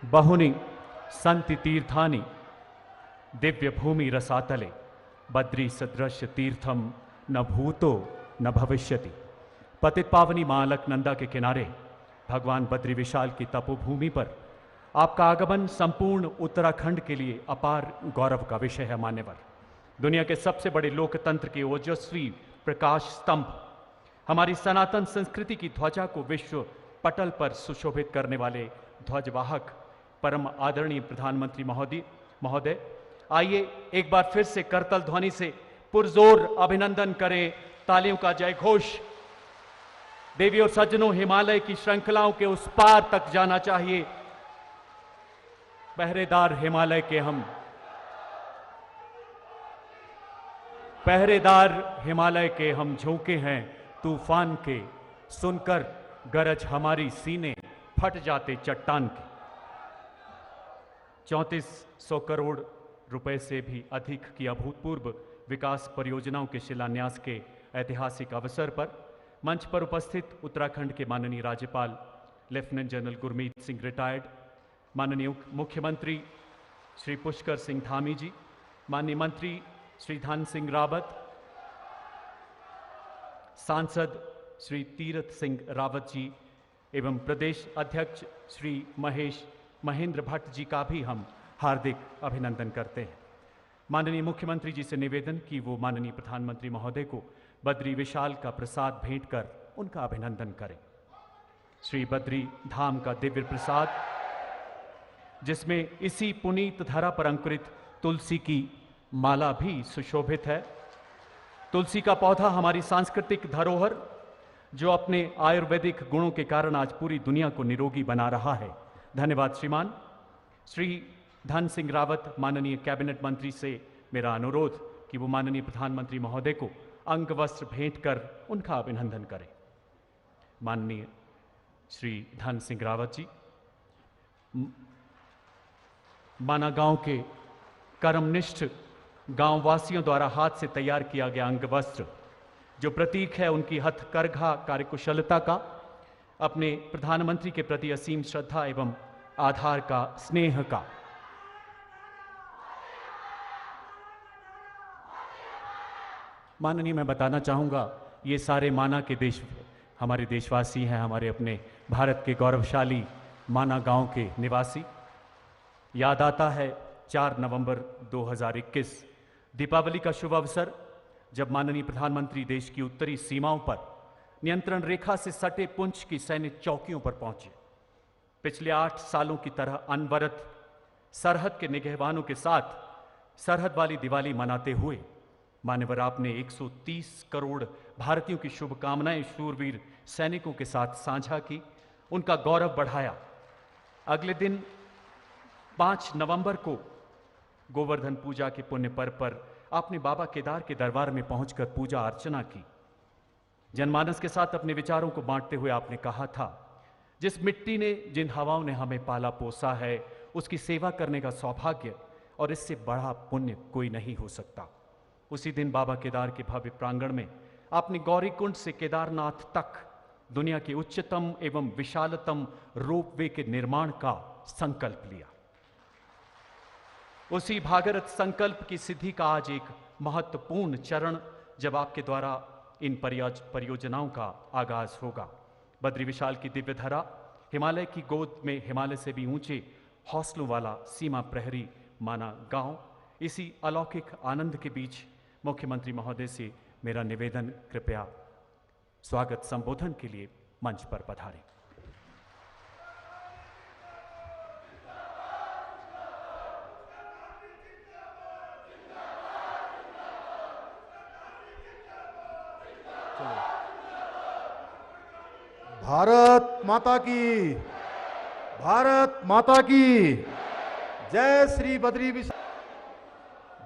बहुनि सन्ति तीर्थानि दिव्य भूमि रसातले बद्री सदृश तीर्थम न भूतो न भविष्यति। पतित पावनी मां अलकनंदा के किनारे भगवान बद्री विशाल की तपोभूमि पर आपका आगमन संपूर्ण उत्तराखंड के लिए अपार गौरव का विषय है। मान्यवर, दुनिया के सबसे बड़े लोकतंत्र के ओजस्वी प्रकाश स्तंभ, हमारी सनातन संस्कृति की ध्वजा को विश्व पटल पर सुशोभित करने वाले ध्वजवाहक परम आदरणीय प्रधानमंत्री महोदय, आइए एक बार फिर से करतल ध्वनि से पुरजोर अभिनंदन करें। तालियों का जय घोष। देवी और सज्जनों, हिमालय की श्रृंखलाओं के उस पार तक जाना चाहिए। पहरेदार हिमालय के हम, पहरेदार हिमालय के हम झोंके हैं तूफान के, सुनकर गरज हमारी सीने फट जाते चट्टान के। 3400 करोड़ रुपए से भी अधिक की अभूतपूर्व विकास परियोजनाओं के शिलान्यास के ऐतिहासिक अवसर पर मंच पर उपस्थित उत्तराखंड के माननीय राज्यपाल lieutenant general Gurmeet Singh retired, माननीय मुख्यमंत्री श्री पुष्कर सिंह धामी जी, माननीय मंत्री श्री धन सिंह रावत, सांसद श्री तीरथ सिंह रावत जी एवं प्रदेश अध्यक्ष श्री महेंद्र भट्ट जी का भी हम हार्दिक अभिनंदन करते हैं। माननीय मुख्यमंत्री जी से निवेदन कि वो माननीय प्रधानमंत्री महोदय को बद्री विशाल का प्रसाद भेंट कर उनका अभिनंदन करें। श्री बद्री धाम का दिव्य प्रसाद, जिसमें इसी पुनीत धरा पर अंकुरित तुलसी की माला भी सुशोभित है। तुलसी का पौधा हमारी सांस्कृतिक धरोहर, जो अपने आयुर्वेदिक गुणों के कारण आज पूरी दुनिया को निरोगी बना रहा है। धन्यवाद श्रीमान। श्री धन सिंह रावत, माननीय कैबिनेट मंत्री से मेरा अनुरोध कि वो माननीय प्रधानमंत्री महोदय को अंग वस्त्र भेंट कर उनका अभिनंदन करें। माननीय श्री धन सिंह रावत जी, माना गांव के कर्मनिष्ठ गांव वासियों द्वारा हाथ से तैयार किया गया अंग वस्त्र, जो प्रतीक है उनकी हथकरघा कार्यकुशलता का, अपने प्रधानमंत्री के प्रति असीम श्रद्धा एवं आधार का, स्नेह का। माननीय, मैं बताना चाहूँगा, ये सारे माना के हमारे देशवासी हैं, हमारे अपने भारत के गौरवशाली माना गांव के निवासी। याद आता है 4 नवंबर 2021 दीपावली का शुभ अवसर, जब माननीय प्रधानमंत्री देश की उत्तरी सीमाओं पर नियंत्रण रेखा से सटे पुंछ की सैन्य चौकियों पर पहुंचे। पिछले 8 सालों की तरह अनवरत सरहद के निगहबानों के साथ सरहद वाली दिवाली मनाते हुए मान्यवर, आपने 130 करोड़ भारतीयों की शुभकामनाएं शूरवीर सैनिकों के साथ साझा की, उनका गौरव बढ़ाया। अगले दिन 5 नवंबर को गोवर्धन पूजा के पुण्य पर्व पर आपने बाबा केदार के दरबार में पहुंचकर पूजा अर्चना की। जनमानस के साथ अपने विचारों को बांटते हुए आपने कहा था, जिस मिट्टी ने, जिन हवाओं ने हमें पाला पोसा है, उसकी सेवा करने का सौभाग्य और इससे बड़ा पुण्य कोई नहीं हो सकता। उसी दिन बाबा केदार के भव्य प्रांगण में आपने गौरीकुंड से केदारनाथ तक दुनिया के उच्चतम एवं विशालतम रोपवे के निर्माण का संकल्प लिया। उसी भागीरथ संकल्प की सिद्धि का आज एक महत्वपूर्ण चरण, जब आपके द्वारा इन परियोजनाओं का आगाज होगा। बद्री विशाल की दिव्य धरा, हिमालय की गोद में हिमालय से भी ऊंचे हौसलों वाला सीमा प्रहरी माना गांव, इसी अलौकिक आनंद के बीच मुख्यमंत्री महोदय से मेरा निवेदन, कृपया स्वागत संबोधन के लिए मंच पर पधारें। भारत माता की, भारत माता की जय। श्री बद्री विशाल,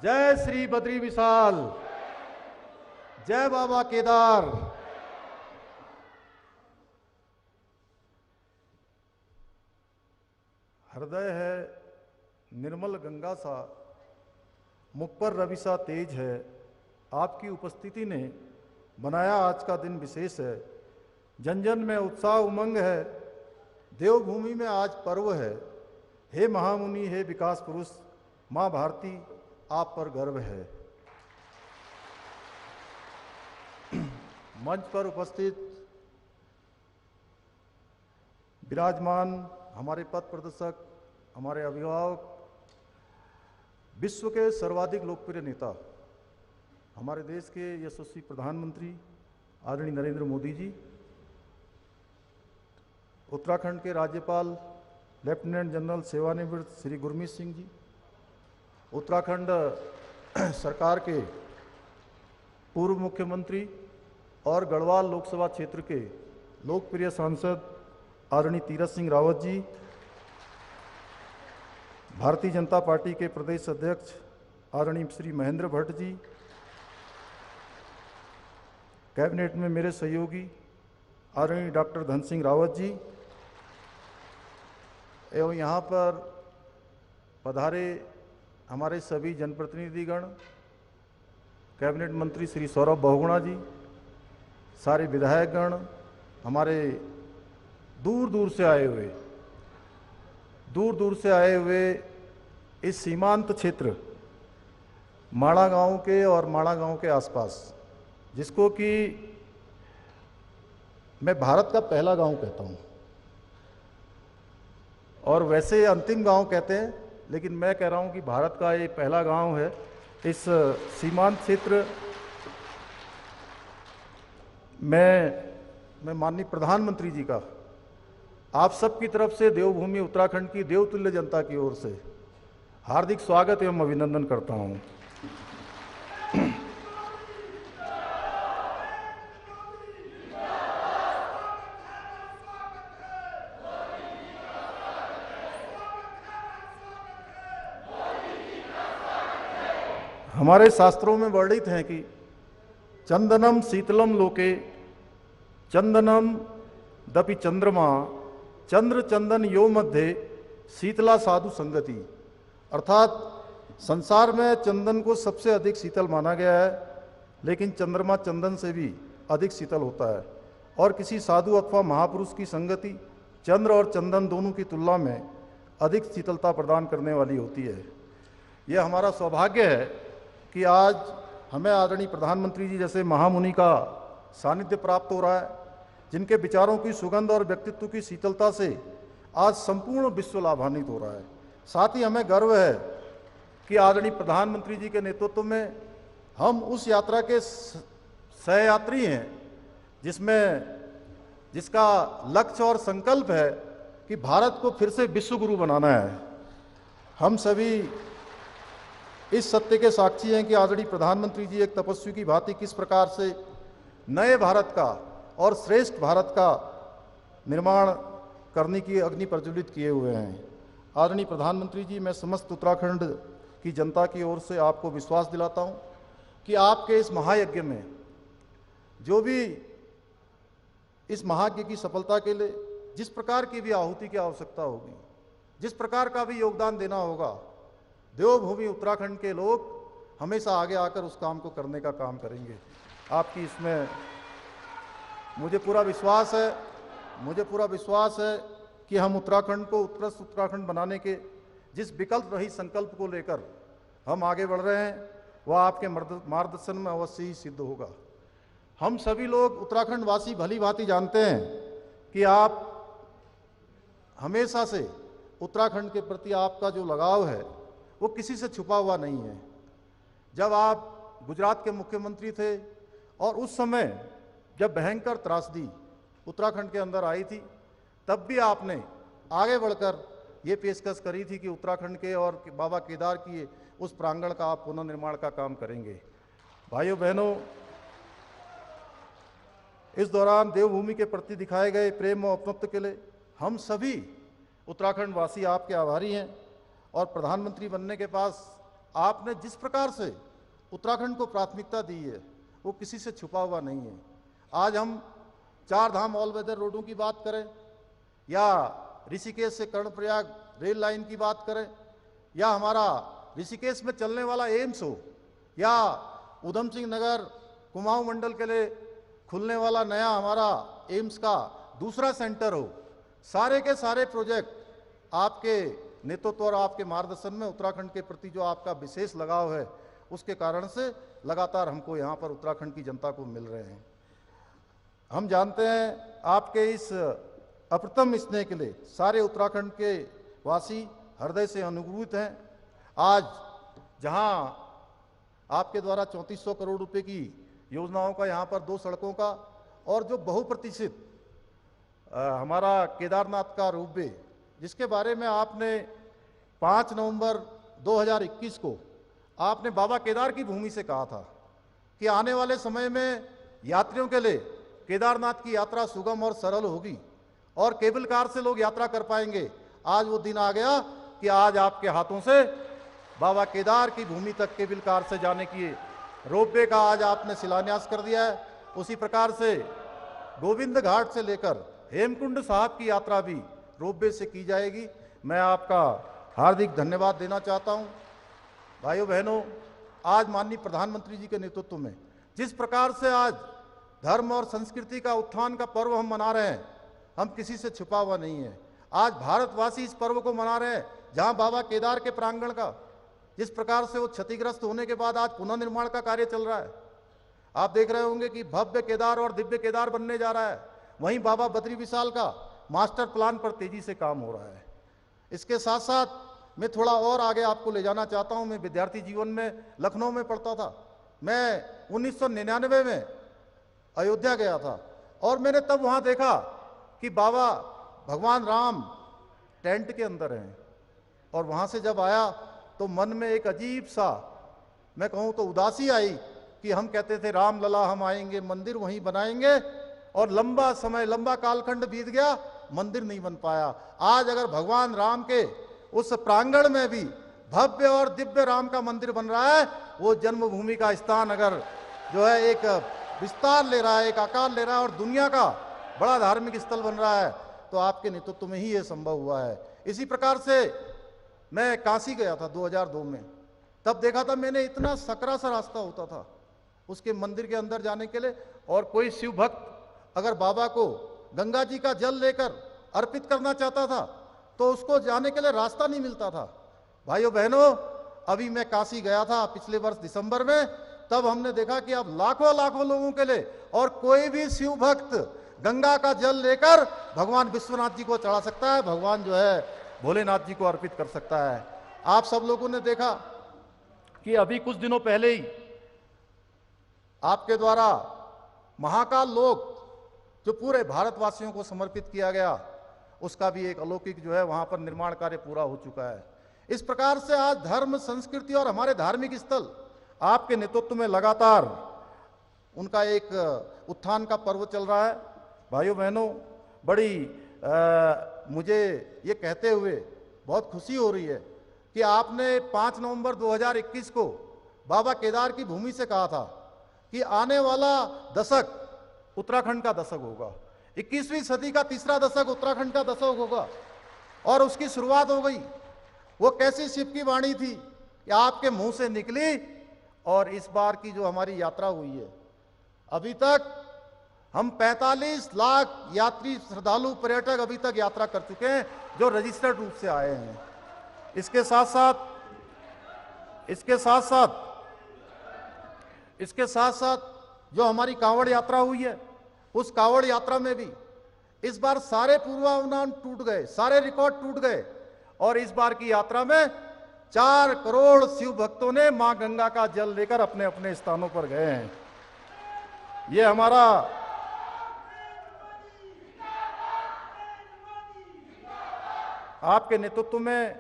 जय श्री बद्री विशाल, जय बाबा केदार। हृदय है निर्मल गंगा सा, मुख पर रवि सा तेज है। आपकी उपस्थिति ने बनाया आज का दिन विशेष है। जन जन में उत्साह उमंग है, देवभूमि में आज पर्व है। हे महामुनि, हे विकास पुरुष, माँ भारती, आप पर गर्व है। मंच पर उपस्थित विराजमान हमारे पथ प्रदर्शक, हमारे अभिभावक, विश्व के सर्वाधिक लोकप्रिय नेता, हमारे देश के यशस्वी प्रधानमंत्री आदरणीय नरेंद्र मोदी जी, उत्तराखंड के राज्यपाल लेफ्टिनेंट जनरल सेवानिवृत्त श्री गुरमीत सिंह जी, उत्तराखंड सरकार के पूर्व मुख्यमंत्री और गढ़वाल लोकसभा क्षेत्र के लोकप्रिय सांसद आदरणीय तीरथ सिंह रावत जी, भारतीय जनता पार्टी के प्रदेश अध्यक्ष आदरणीय श्री महेंद्र भट्ट जी, कैबिनेट में मेरे सहयोगी आदरणीय डॉक्टर धन सिंह रावत जी, एवं यहाँ पर पधारे हमारे सभी जनप्रतिनिधिगण, कैबिनेट मंत्री श्री सौरभ बहुगुणा जी, सारे विधायकगण, हमारे दूर दूर से आए हुए इस सीमांत क्षेत्र माड़ा गांव के और माड़ा गांव के आसपास, जिसको कि मैं भारत का पहला गांव कहता हूं, और वैसे अंतिम गांव कहते हैं, लेकिन मैं कह रहा हूं कि भारत का ये पहला गांव है। इस सीमांत क्षेत्र मैं माननीय प्रधानमंत्री जी का आप सबकी तरफ से देवभूमि उत्तराखंड की देवतुल्य जनता की ओर से हार्दिक स्वागत एवं अभिनंदन करता हूं। हमारे शास्त्रों में वर्णित है कि चंदनम शीतलम लोके चंदनम दपि चंद्रमा चंद्र चंदन यो मध्य शीतला साधु संगति, अर्थात संसार में चंदन को सबसे अधिक शीतल माना गया है, लेकिन चंद्रमा चंदन से भी अधिक शीतल होता है, और किसी साधु अथवा महापुरुष की संगति चंद्र और चंदन दोनों की तुलना में अधिक शीतलता प्रदान करने वाली होती है। यह हमारा सौभाग्य है कि आज हमें आदरणीय प्रधानमंत्री जी जैसे महामुनि का सानिध्य प्राप्त हो रहा है, जिनके विचारों की सुगंध और व्यक्तित्व की शीतलता से आज संपूर्ण विश्व लाभान्वित हो रहा है। साथ ही हमें गर्व है कि आदरणीय प्रधानमंत्री जी के नेतृत्व में हम उस यात्रा के सहयात्री हैं, जिसका लक्ष्य और संकल्प है कि भारत को फिर से विश्व गुरु बनाना है। हम सभी इस सत्य के साक्षी हैं कि आदरणीय प्रधानमंत्री जी एक तपस्वी की भांति किस प्रकार से नए भारत का और श्रेष्ठ भारत का निर्माण करने की अग्नि प्रज्वलित किए हुए हैं। आदरणीय प्रधानमंत्री जी, मैं समस्त उत्तराखंड की जनता की ओर से आपको विश्वास दिलाता हूं कि आपके इस महायज्ञ में जो भी इस महायज्ञ की सफलता के लिए जिस प्रकार की भी आहुति की आवश्यकता होगी, जिस प्रकार का भी योगदान देना होगा, देवभूमि उत्तराखंड के लोग हमेशा आगे आकर उस काम को करने का काम करेंगे। आपकी इसमें मुझे पूरा विश्वास है कि हम उत्तराखंड को उत्कृष्ट उत्तराखंड बनाने के जिस विकल्प रहित संकल्प को लेकर हम आगे बढ़ रहे हैं, वह आपके मार्गदर्शन में अवश्य ही सिद्ध होगा। हम सभी लोग उत्तराखंड वासी भली भांति जानते हैं कि आप हमेशा से उत्तराखंड के प्रति आपका जो लगाव है वो किसी से छुपा हुआ नहीं है। जब आप गुजरात के मुख्यमंत्री थे और उस समय जब भयंकर त्रासदी उत्तराखंड के अंदर आई थी, तब भी आपने आगे बढ़कर ये पेशकश करी थी कि उत्तराखंड के और बाबा केदार की उस प्रांगण का आप पुनर्निर्माण का काम करेंगे। भाइयों बहनों, इस दौरान देवभूमि के प्रति दिखाए गए प्रेम और अपनत्व के लिए हम सभी उत्तराखंड वासी आपके आभारी हैं, और प्रधानमंत्री बनने के पास आपने जिस प्रकार से उत्तराखंड को प्राथमिकता दी है वो किसी से छुपा हुआ नहीं है। आज हम 4 धाम ऑल वेदर रोडों की बात करें, या ऋषिकेश से कर्णप्रयाग रेल लाइन की बात करें, या हमारा ऋषिकेश में चलने वाला एम्स हो, या उधम सिंह नगर कुमाऊं मंडल के लिए खुलने वाला नया हमारा एम्स का दूसरा सेंटर हो, सारे के सारे प्रोजेक्ट आपके नेतृत्व और आपके मार्गदर्शन में उत्तराखंड के प्रति जो आपका विशेष लगाव है, उसके कारण से लगातार हमको यहाँ पर उत्तराखंड की जनता को मिल रहे हैं। हम जानते हैं आपके इस अप्रतिम स्नेह के लिए सारे उत्तराखंड के वासी हृदय से अनुभूत हैं। आज जहां आपके द्वारा 3400 करोड़ रुपए की योजनाओं का, यहाँ पर 2 सड़कों का और जो बहुप्रतीक्षित हमारा केदारनाथ का रोपवे, जिसके बारे में आपने 5 नवंबर 2021 को आपने बाबा केदार की भूमि से कहा था कि आने वाले समय में यात्रियों के लिए केदारनाथ की यात्रा सुगम और सरल होगी और केबल कार से लोग यात्रा कर पाएंगे। आज वो दिन आ गया कि आज आपके हाथों से बाबा केदार की भूमि तक केबल कार से जाने की रोपवे का आज आपने शिलान्यास कर दिया है। उसी प्रकार से गोविंद घाट से लेकर हेमकुंड साहब की यात्रा भी रोपवे से की जाएगी। मैं आपका हार्दिक धन्यवाद देना चाहता हूं। भाइयों बहनों, आज माननीय प्रधानमंत्री जी के नेतृत्व में जिस प्रकार से आज धर्म और संस्कृति का उत्थान का पर्व हम मना रहे हैं, हम किसी से छुपा हुआ नहीं है। आज भारतवासी इस पर्व को मना रहे हैं, जहां बाबा केदार के प्रांगण का जिस प्रकार से वो क्षतिग्रस्त होने के बाद आज पुनर्निर्माण का कार्य चल रहा है। आप देख रहे होंगे कि भव्य केदार और दिव्य केदार बनने जा रहा है। वहीं बाबा बद्री विशाल का मास्टर प्लान पर तेजी से काम हो रहा है। इसके साथ साथ मैं थोड़ा और आगे आपको ले जाना चाहता हूं। मैं विद्यार्थी जीवन में लखनऊ में पढ़ता था। मैं 1999 में अयोध्या गया था और मैंने तब वहां देखा कि बाबा भगवान राम टेंट के अंदर हैं और वहां से जब आया तो मन में एक अजीब सा, मैं कहूं तो उदासी आई कि हम कहते थे राम लला हम आएंगे, मंदिर वहीं बनाएंगे, और लंबा समय, लंबा कालखंड बीत गया, मंदिर नहीं बन पाया। आज अगर भगवान राम के उस प्रांगण में भी भव्य और दिव्य राम का मंदिर बन रहा है, वो जन्मभूमि का स्थान अगर जो है एक विस्तार ले रहा है, एक आकार ले रहा है और दुनिया का बड़ा धार्मिक स्थल बन रहा है, तो आपके नेतृत्व में ही ये संभव हुआ है। इसी प्रकार से मैं काशी गया था 2002 में। तब देखा था मैंने, इतना सकरा सा रास्ता होता था उसके मंदिर के अंदर जाने के लिए, और कोई शिव भक्त अगर बाबा को गंगा जी का जल लेकर अर्पित करना चाहता था तो उसको जाने के लिए रास्ता नहीं मिलता था। भाइयों बहनों, अभी मैं काशी गया था पिछले वर्ष दिसंबर में, तब हमने देखा कि अब लाखों लाखों लोगों के लिए, और कोई भी शिव भक्त गंगा का जल लेकर भगवान विश्वनाथ जी को चढ़ा सकता है, भगवान जो है भोलेनाथ जी को अर्पित कर सकता है। आप सब लोगों ने देखा कि अभी कुछ दिनों पहले ही आपके द्वारा महाकाल लोक जो पूरे भारतवासियों को समर्पित किया गया, उसका भी एक अलौकिक जो है वहां पर निर्माण कार्य पूरा हो चुका है। इस प्रकार से आज धर्म, संस्कृति और हमारे धार्मिक स्थल आपके नेतृत्व में लगातार उनका एक उत्थान का पर्व चल रहा है। भाइयों बहनों, बड़ी मुझे ये कहते हुए बहुत खुशी हो रही है कि आपने 5 नवंबर 2021 को बाबा केदार की भूमि से कहा था कि आने वाला दशक उत्तराखंड का दशक होगा, 21वीं सदी का तीसरा दशक उत्तराखंड का दशक होगा, और उसकी शुरुआत हो गई। वो कैसी शिव की वाणी थी कि आपके मुंह से निकली, और इस बार की जो हमारी यात्रा हुई है, अभी तक हम 45 लाख यात्री, श्रद्धालु, पर्यटक अभी तक यात्रा कर चुके हैं जो रजिस्टर्ड रूप से आए हैं। इसके साथ साथ जो हमारी कांवड़ यात्रा हुई है, उस कांवड़ यात्रा में भी इस बार सारे पूर्वानुमान टूट गए, सारे रिकॉर्ड टूट गए, और इस बार की यात्रा में 4 करोड़ शिव भक्तों ने मां गंगा का जल लेकर अपने अपने स्थानों पर गए हैं। ये हमारा आपके नेतृत्व में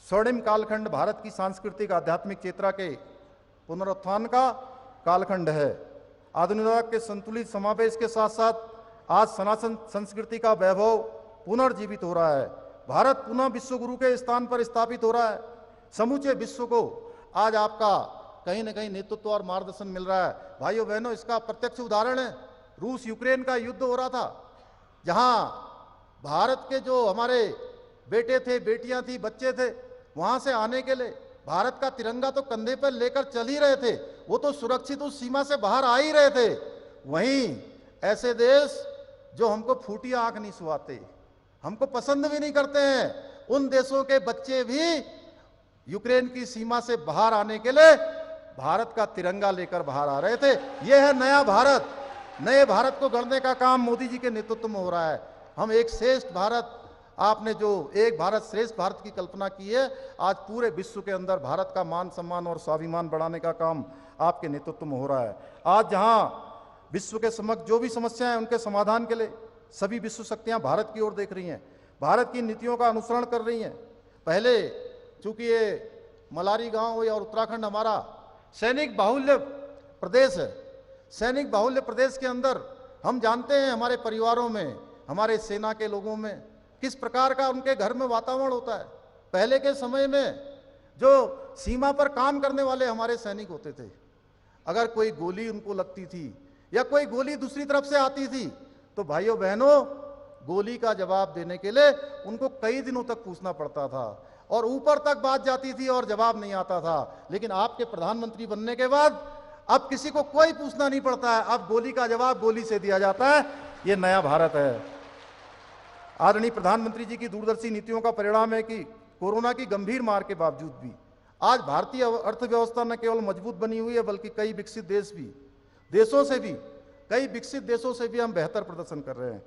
स्वर्णिम कालखंड भारत की सांस्कृतिक आध्यात्मिक चेतना के पुनरुत्थान का कालखंड है। आधुनिकता के संतुलित समावेश के साथ साथ आज सनातन संस्कृति का वैभव पुनर्जीवित हो रहा है। भारत पुनः विश्व गुरु के स्थान पर स्थापित हो रहा है। समूचे विश्व को आज आपका कहीं न कहीं नेतृत्व और मार्गदर्शन मिल रहा है। भाइयों बहनों, इसका प्रत्यक्ष उदाहरण है, रूस यूक्रेन का युद्ध हो रहा था, जहां भारत के जो हमारे बेटे थे, बेटियां थी, बच्चे थे, वहां से आने के लिए भारत का तिरंगा तो कंधे पर लेकर चल ही रहे थे, वो तो सुरक्षित उस सीमा से बाहर आ ही रहे थे। वहीं ऐसे देश जो हमको फूटी आंख नहीं सुहाते, हमको पसंद भी नहीं करते हैं, उन देशों के बच्चे भी यूक्रेन की सीमा से बाहर आने के लिए भारत का तिरंगा लेकर बाहर आ रहे थे। यह है नया भारत। नए भारत को गढ़ने का काम मोदी जी के नेतृत्व में हो रहा है। हम एक श्रेष्ठ भारत, आपने जो एक भारत श्रेष्ठ भारत की कल्पना की है, आज पूरे विश्व के अंदर भारत का मान सम्मान और स्वाभिमान बढ़ाने का काम आपके नेतृत्व में हो रहा है। आज जहां विश्व के समक्ष जो भी समस्याएं हैं उनके समाधान के लिए सभी विश्व शक्तियां भारत की ओर देख रही हैं, भारत की नीतियों का अनुसरण कर रही हैं। पहले चूंकि ये मलारी गांव और उत्तराखंड हमारा सैनिक बाहुल्य प्रदेश है, सैनिक बाहुल्य प्रदेश के अंदर हम जानते हैं हमारे परिवारों में, हमारे सेना के लोगों में किस प्रकार का उनके घर में वातावरण होता है। पहले के समय में जो सीमा पर काम करने वाले हमारे सैनिक होते थे, अगर कोई गोली उनको लगती थी या कोई गोली दूसरी तरफ से आती थी तो भाइयों बहनों गोली का जवाब देने के लिए उनको कई दिनों तक पूछना पड़ता था और ऊपर तक बात जाती थी और जवाब नहीं आता था। लेकिन आपके प्रधानमंत्री बनने के बाद अब किसी को कोई पूछना नहीं पड़ता है, अब गोली का जवाब गोली से दिया जाता है। ये नया भारत है। आदरणीय प्रधानमंत्री जी की दूरदर्शी नीतियों का परिणाम है कि कोरोना की गंभीर मार के बावजूद भी आज भारतीय अर्थव्यवस्था न केवल मजबूत बनी हुई है बल्कि कई विकसित देशों से भी हम बेहतर प्रदर्शन कर रहे हैं।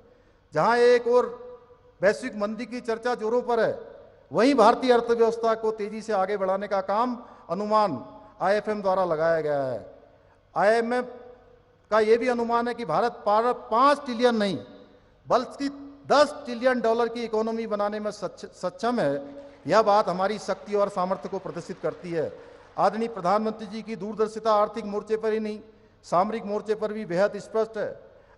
जहां एक और वैश्विक मंदी की चर्चा जोरों पर है, वहीं भारतीय अर्थव्यवस्था को तेजी से आगे बढ़ाने का काम अनुमान IFM द्वारा लगाया गया है। IMF का यह भी अनुमान है कि भारत 5 ट्रिलियन नहीं बल्कि 10 ट्रिलियन डॉलर की इकोनॉमी बनाने में सक्षम है। यह बात हमारी शक्ति और सामर्थ्य को प्रदर्शित करती है। आदरणीय प्रधानमंत्री जी की दूरदर्शिता आर्थिक मोर्चे पर ही नहीं, सामरिक मोर्चे पर भी बेहद स्पष्ट है।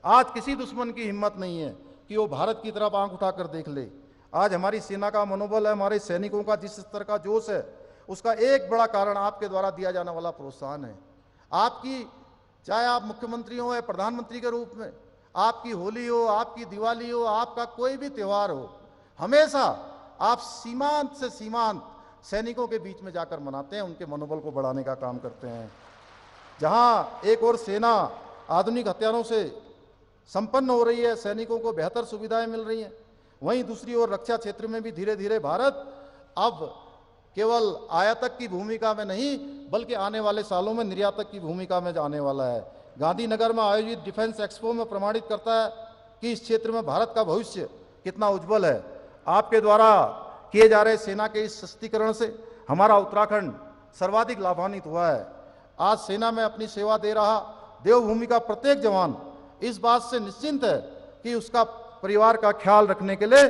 आज किसी दुश्मन की हिम्मत नहीं है कि वो भारत की तरफ आंख उठाकर देख ले। आज हमारी सेना का मनोबल है, हमारे सैनिकों का जिस स्तर का जोश है, उसका एक बड़ा कारण आपके द्वारा दिया जाने वाला प्रोत्साहन है। आपकी, चाहे आप मुख्यमंत्री हो या प्रधानमंत्री के रूप में, आपकी होली हो, आपकी दिवाली हो, आपका कोई भी त्यौहार हो, हमेशा आप सीमांत से सीमांत सैनिकों के बीच में जाकर मनाते हैं, उनके मनोबल को बढ़ाने का काम करते हैं। जहां एक और सेना आधुनिक हथियारों से संपन्न हो रही है, सैनिकों को बेहतर सुविधाएं मिल रही हैं, वहीं दूसरी ओर रक्षा क्षेत्र में भी धीरे धीरे भारत अब केवल आयातक की भूमिका में नहीं बल्कि आने वाले सालों में निर्यातक की भूमिका में जाने वाला है। गांधीनगर में आयोजित डिफेंस एक्सपो में प्रमाणित करता है कि इस क्षेत्र में भारत का भविष्य कितना उज्जवल है। आपके द्वारा किए जा रहे सेना के इस सशक्तिकरण से हमारा उत्तराखंड सर्वाधिक लाभान्वित हुआ है। आज सेना में अपनी सेवा दे रहा देवभूमि का प्रत्येक जवान इस बात से निश्चिंत है कि उसका परिवार का ख्याल रखने के लिए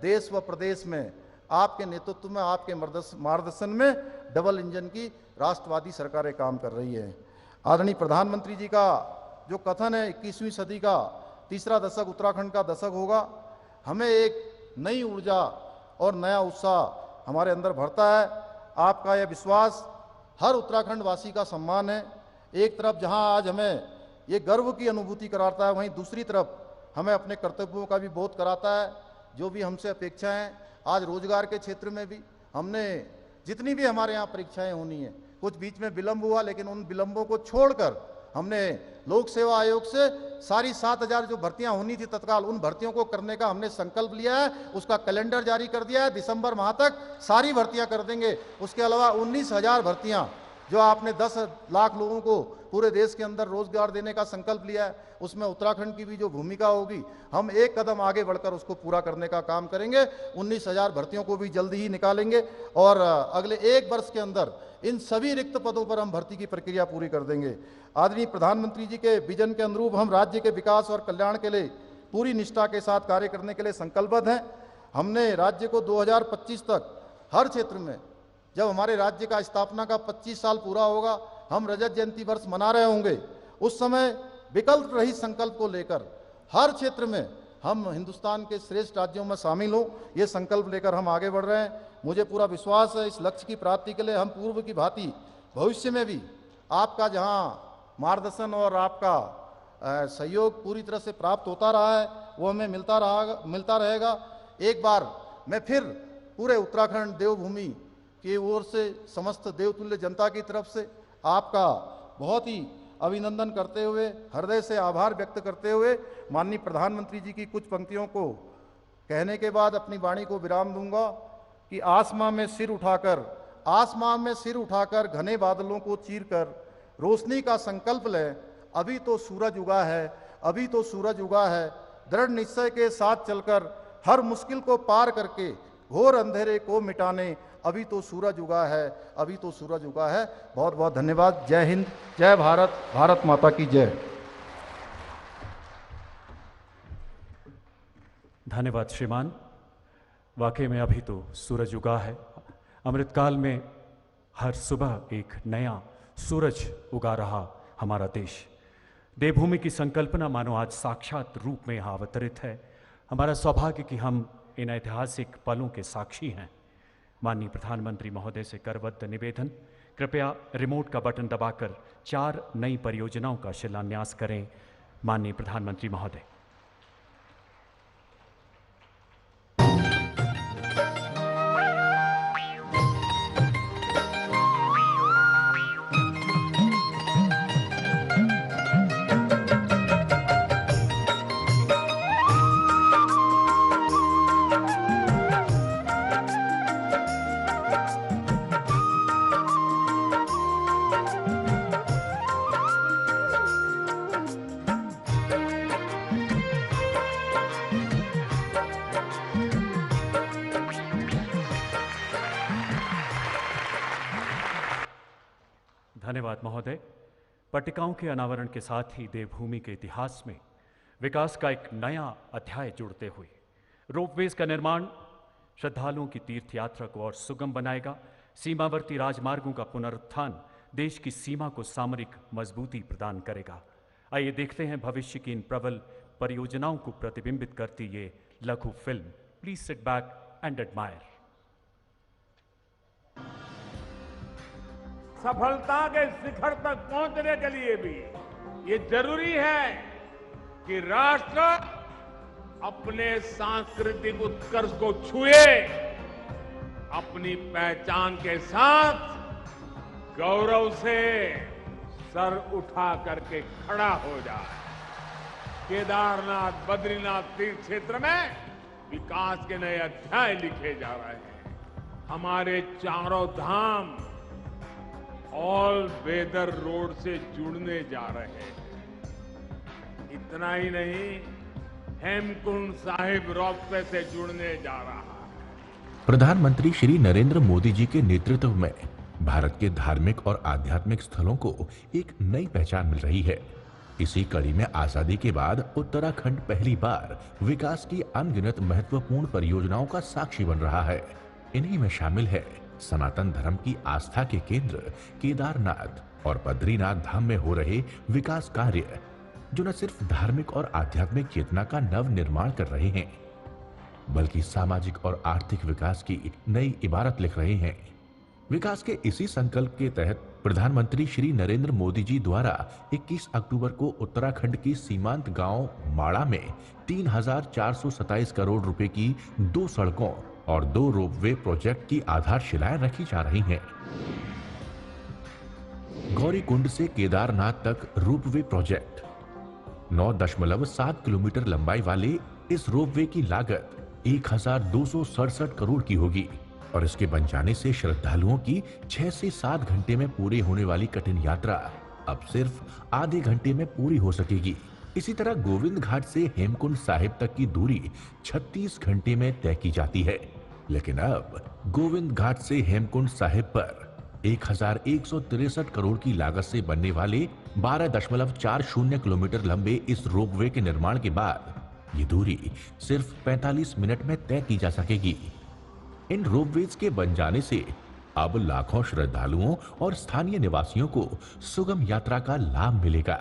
देश व प्रदेश में आपके नेतृत्व में, आपके मार्गदर्शन में डबल इंजन की राष्ट्रवादी सरकारें काम कर रही है। आदरणीय प्रधानमंत्री जी का जो कथन है 21वीं सदी का तीसरा दशक उत्तराखंड का दशक होगा, हमें एक नई ऊर्जा और नया उत्साह हमारे अंदर भरता है। आपका यह विश्वास हर उत्तराखंड वासी का सम्मान है। एक तरफ जहां आज हमें ये गर्व की अनुभूति कराता है, वहीं दूसरी तरफ हमें अपने कर्तव्यों का भी बोध कराता है। जो भी हमसे अपेक्षाएं, आज रोजगार के क्षेत्र में भी हमने जितनी भी हमारे यहाँ परीक्षाएं होनी है, कुछ बीच में विलंब हुआ, लेकिन उन विलंबों को छोड़कर हमने लोक सेवा आयोग से सारी 7,000 जो भर्तियां होनी थी तत्काल, उन भर्तियों को करने का हमने संकल्प लिया है। उसका कैलेंडर जारी कर दिया है। दिसंबर माह तक सारी भर्तियां कर देंगे। उसके अलावा 19,000 भर्तियां जो आपने 10 लाख लोगों को पूरे देश के अंदर रोजगार देने का संकल्प लिया है, उसमें उत्तराखंड की भी जो भूमिका होगी, हम एक कदम आगे बढ़कर उसको पूरा करने का काम करेंगे। 19,000 भर्तियों को भी जल्दी ही निकालेंगे और अगले 1 वर्ष के अंदर इन सभी रिक्त पदों पर हम भर्ती की प्रक्रिया पूरी कर देंगे। आदरणीय प्रधानमंत्री जी के विजन के अनुरूप हम राज्य के विकास और कल्याण के लिए पूरी निष्ठा के साथ कार्य करने के लिए संकल्पबद्ध हैं। हमने राज्य को 2025 तक हर क्षेत्र में, जब हमारे राज्य का स्थापना का 25 साल पूरा होगा, हम रजत जयंती वर्ष मना रहे होंगे, उस समय विकल्प रहित संकल्प को लेकर हर क्षेत्र में हम हिंदुस्तान के श्रेष्ठ राज्यों में शामिल हों, ये संकल्प लेकर हम आगे बढ़ रहे हैं। मुझे पूरा विश्वास है इस लक्ष्य की प्राप्ति के लिए हम पूर्व की भांति भविष्य में भी आपका जहां मार्गदर्शन और आपका सहयोग पूरी तरह से प्राप्त होता रहा है, वो हमें मिलता रहेगा। एक बार मैं फिर पूरे उत्तराखंड देवभूमि की ओर से समस्त देवतुल्य जनता की तरफ से आपका बहुत ही अभिनंदन करते हुए, हृदय से आभार व्यक्त करते हुए, माननीय प्रधानमंत्री जी की कुछ पंक्तियों को कहने के बाद अपनी वाणी को विराम दूंगा। कि आसमां में सिर उठाकर घने बादलों को चीरकर रोशनी का संकल्प लें। अभी तो सूरज उगा है, अभी तो सूरज उगा है। दृढ़ निश्चय के साथ चलकर हर मुश्किल को पार करके घोर अंधेरे को मिटाने अभी तो सूरज उगा है, अभी तो सूरज उगा है। बहुत बहुत धन्यवाद। जय हिंद, जय भारत, भारत माता की जय। धन्यवाद श्रीमान। वाकई में अभी तो सूरज उगा है। अमृतकाल में हर सुबह एक नया सूरज उगा रहा हमारा देश। देवभूमि की संकल्पना मानो आज साक्षात रूप में यहाँ अवतरित है। हमारा सौभाग्य कि हम इन ऐतिहासिक पलों के साक्षी हैं। माननीय प्रधानमंत्री महोदय से करबद्ध निवेदन, कृपया रिमोट का बटन दबाकर 4 नई परियोजनाओं का शिलान्यास करें। माननीय प्रधानमंत्री महोदय। धन्यवाद महोदय। पट्टिकाओं के अनावरण के साथ ही देवभूमि के इतिहास में विकास का एक नया अध्याय जुड़ते हुए रोपवेज का निर्माण श्रद्धालुओं की तीर्थ यात्रा को और सुगम बनाएगा। सीमावर्ती राजमार्गों का पुनरुत्थान देश की सीमा को सामरिक मजबूती प्रदान करेगा। आइए देखते हैं भविष्य की इन प्रबल परियोजनाओं को प्रतिबिंबित करती ये लघु film. Please sit back and admire. सफलता के शिखर तक पहुंचने के लिए भी ये जरूरी है कि राष्ट्र अपने सांस्कृतिक उत्कर्ष को छुए, अपनी पहचान के साथ गौरव से सर उठा करके खड़ा हो जाए। केदारनाथ, बद्रीनाथ तीर्थ क्षेत्र में विकास के नए अध्याय लिखे जा रहे हैं। हमारे चारों धाम ऑल वेदर रोड से जुड़ने जा रहे हैं। इतना ही नहीं, हेमकुंड साहिब रोपवे से जुड़ने जा रहा है। प्रधानमंत्री श्री नरेंद्र मोदी जी के नेतृत्व में भारत के धार्मिक और आध्यात्मिक स्थलों को एक नई पहचान मिल रही है। इसी कड़ी में आजादी के बाद उत्तराखंड पहली बार विकास की अनगिनत महत्वपूर्ण परियोजनाओं का साक्षी बन रहा है। इन्हीं में शामिल है सनातन धर्म की आस्था के केंद्र केदारनाथ और बद्रीनाथ धाम में हो रहे विकास कार्य, जो न सिर्फ धार्मिक और आध्यात्मिक चेतना का नव निर्माण कर रहे हैं, बल्कि सामाजिक और आर्थिक विकास की नई इबारत लिख रहे हैं। विकास के इसी संकल्प के तहत प्रधानमंत्री श्री नरेंद्र मोदी जी द्वारा 21 अक्टूबर को उत्तराखंड की सीमांत गांव माड़ा में 3,427 करोड़ रुपए की 2 सड़कों और 2 रोपवे प्रोजेक्ट की आधारशिलाएं रखी जा रही हैं। गौरीकुंड से केदारनाथ तक रोपवे प्रोजेक्ट 9.7 किलोमीटर लंबाई वाले इस रोपवे की लागत 1,267 करोड़ की होगी और इसके बन जाने से श्रद्धालुओं की 6 से 7 घंटे में पूरी होने वाली कठिन यात्रा अब सिर्फ आधे घंटे में पूरी हो सकेगी। इसी तरह गोविंद घाट से हेमकुंड साहिब तक की दूरी 36 घंटे में तय की जाती है, लेकिन अब गोविंद घाट से हेमकुंड साहिब पर 1,163 करोड़ की लागत से बनने वाले 12.40 किलोमीटर लंबे इस रोपवे के निर्माण के बाद ये दूरी सिर्फ 45 मिनट में तय की जा सकेगी। इन रोपवेज के बन जाने से अब लाखों श्रद्धालुओं और स्थानीय निवासियों को सुगम यात्रा का लाभ मिलेगा।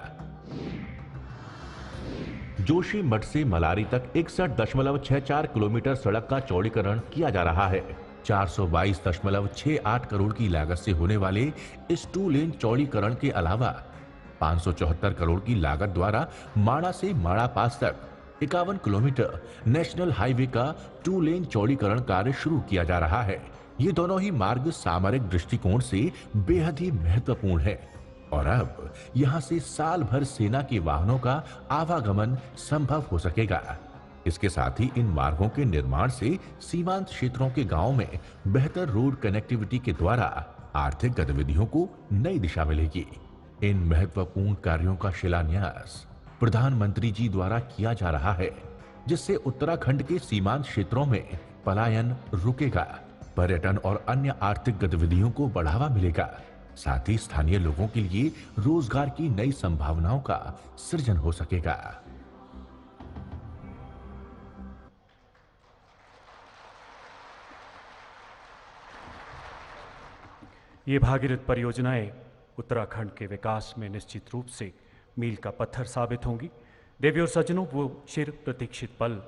जोशी मठ से मलारी तक 61.64 किलोमीटर सड़क का चौड़ीकरण किया जा रहा है। 422.68 करोड़ की लागत से होने वाले इस 2 लेन चौड़ीकरण के अलावा 574 करोड़ की लागत द्वारा माड़ा से माड़ा पास तक 51 किलोमीटर नेशनल हाईवे का 2 लेन चौड़ीकरण कार्य शुरू किया जा रहा है। ये दोनों ही मार्ग सामरिक दृष्टिकोण से बेहद ही महत्वपूर्ण है और अब यहां से साल भर सेना के वाहनों का आवागमन संभव हो सकेगा। इसके साथ ही इन मार्गों के निर्माण से सीमांत क्षेत्रों के गांवों में बेहतर रोड कनेक्टिविटी के द्वारा आर्थिक गतिविधियों को नई दिशा मिलेगी। इन महत्वपूर्ण कार्यों का शिलान्यास प्रधानमंत्री जी द्वारा किया जा रहा है, जिससे उत्तराखंड के सीमांत क्षेत्रों में पलायन रुकेगा, पर्यटन और अन्य आर्थिक गतिविधियों को बढ़ावा मिलेगा, साथ ही स्थानीय लोगों के लिए रोजगार की नई संभावनाओं का सृजन हो सकेगा। ये भागीरथ परियोजनाएं उत्तराखंड के विकास में निश्चित रूप से मील का पत्थर साबित होंगी। देवी और सज्जनों, वो चिर प्रतीक्षित पल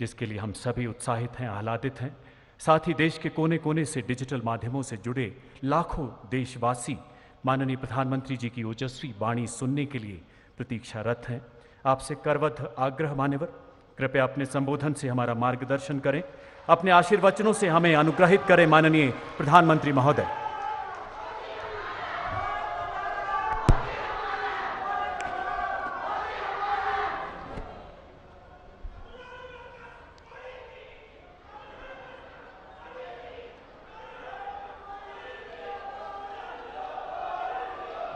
जिसके लिए हम सभी उत्साहित हैं, आह्लादित हैं, साथ ही देश के कोने कोने से डिजिटल माध्यमों से जुड़े लाखों देशवासी माननीय प्रधानमंत्री जी की ओजस्वी वाणी सुनने के लिए प्रतीक्षारत हैं। आपसे करबद्ध आग्रह मान्यवर, कृपया अपने संबोधन से हमारा मार्गदर्शन करें, अपने आशीर्वचनों से हमें अनुग्रहित करें। माननीय प्रधानमंत्री महोदय।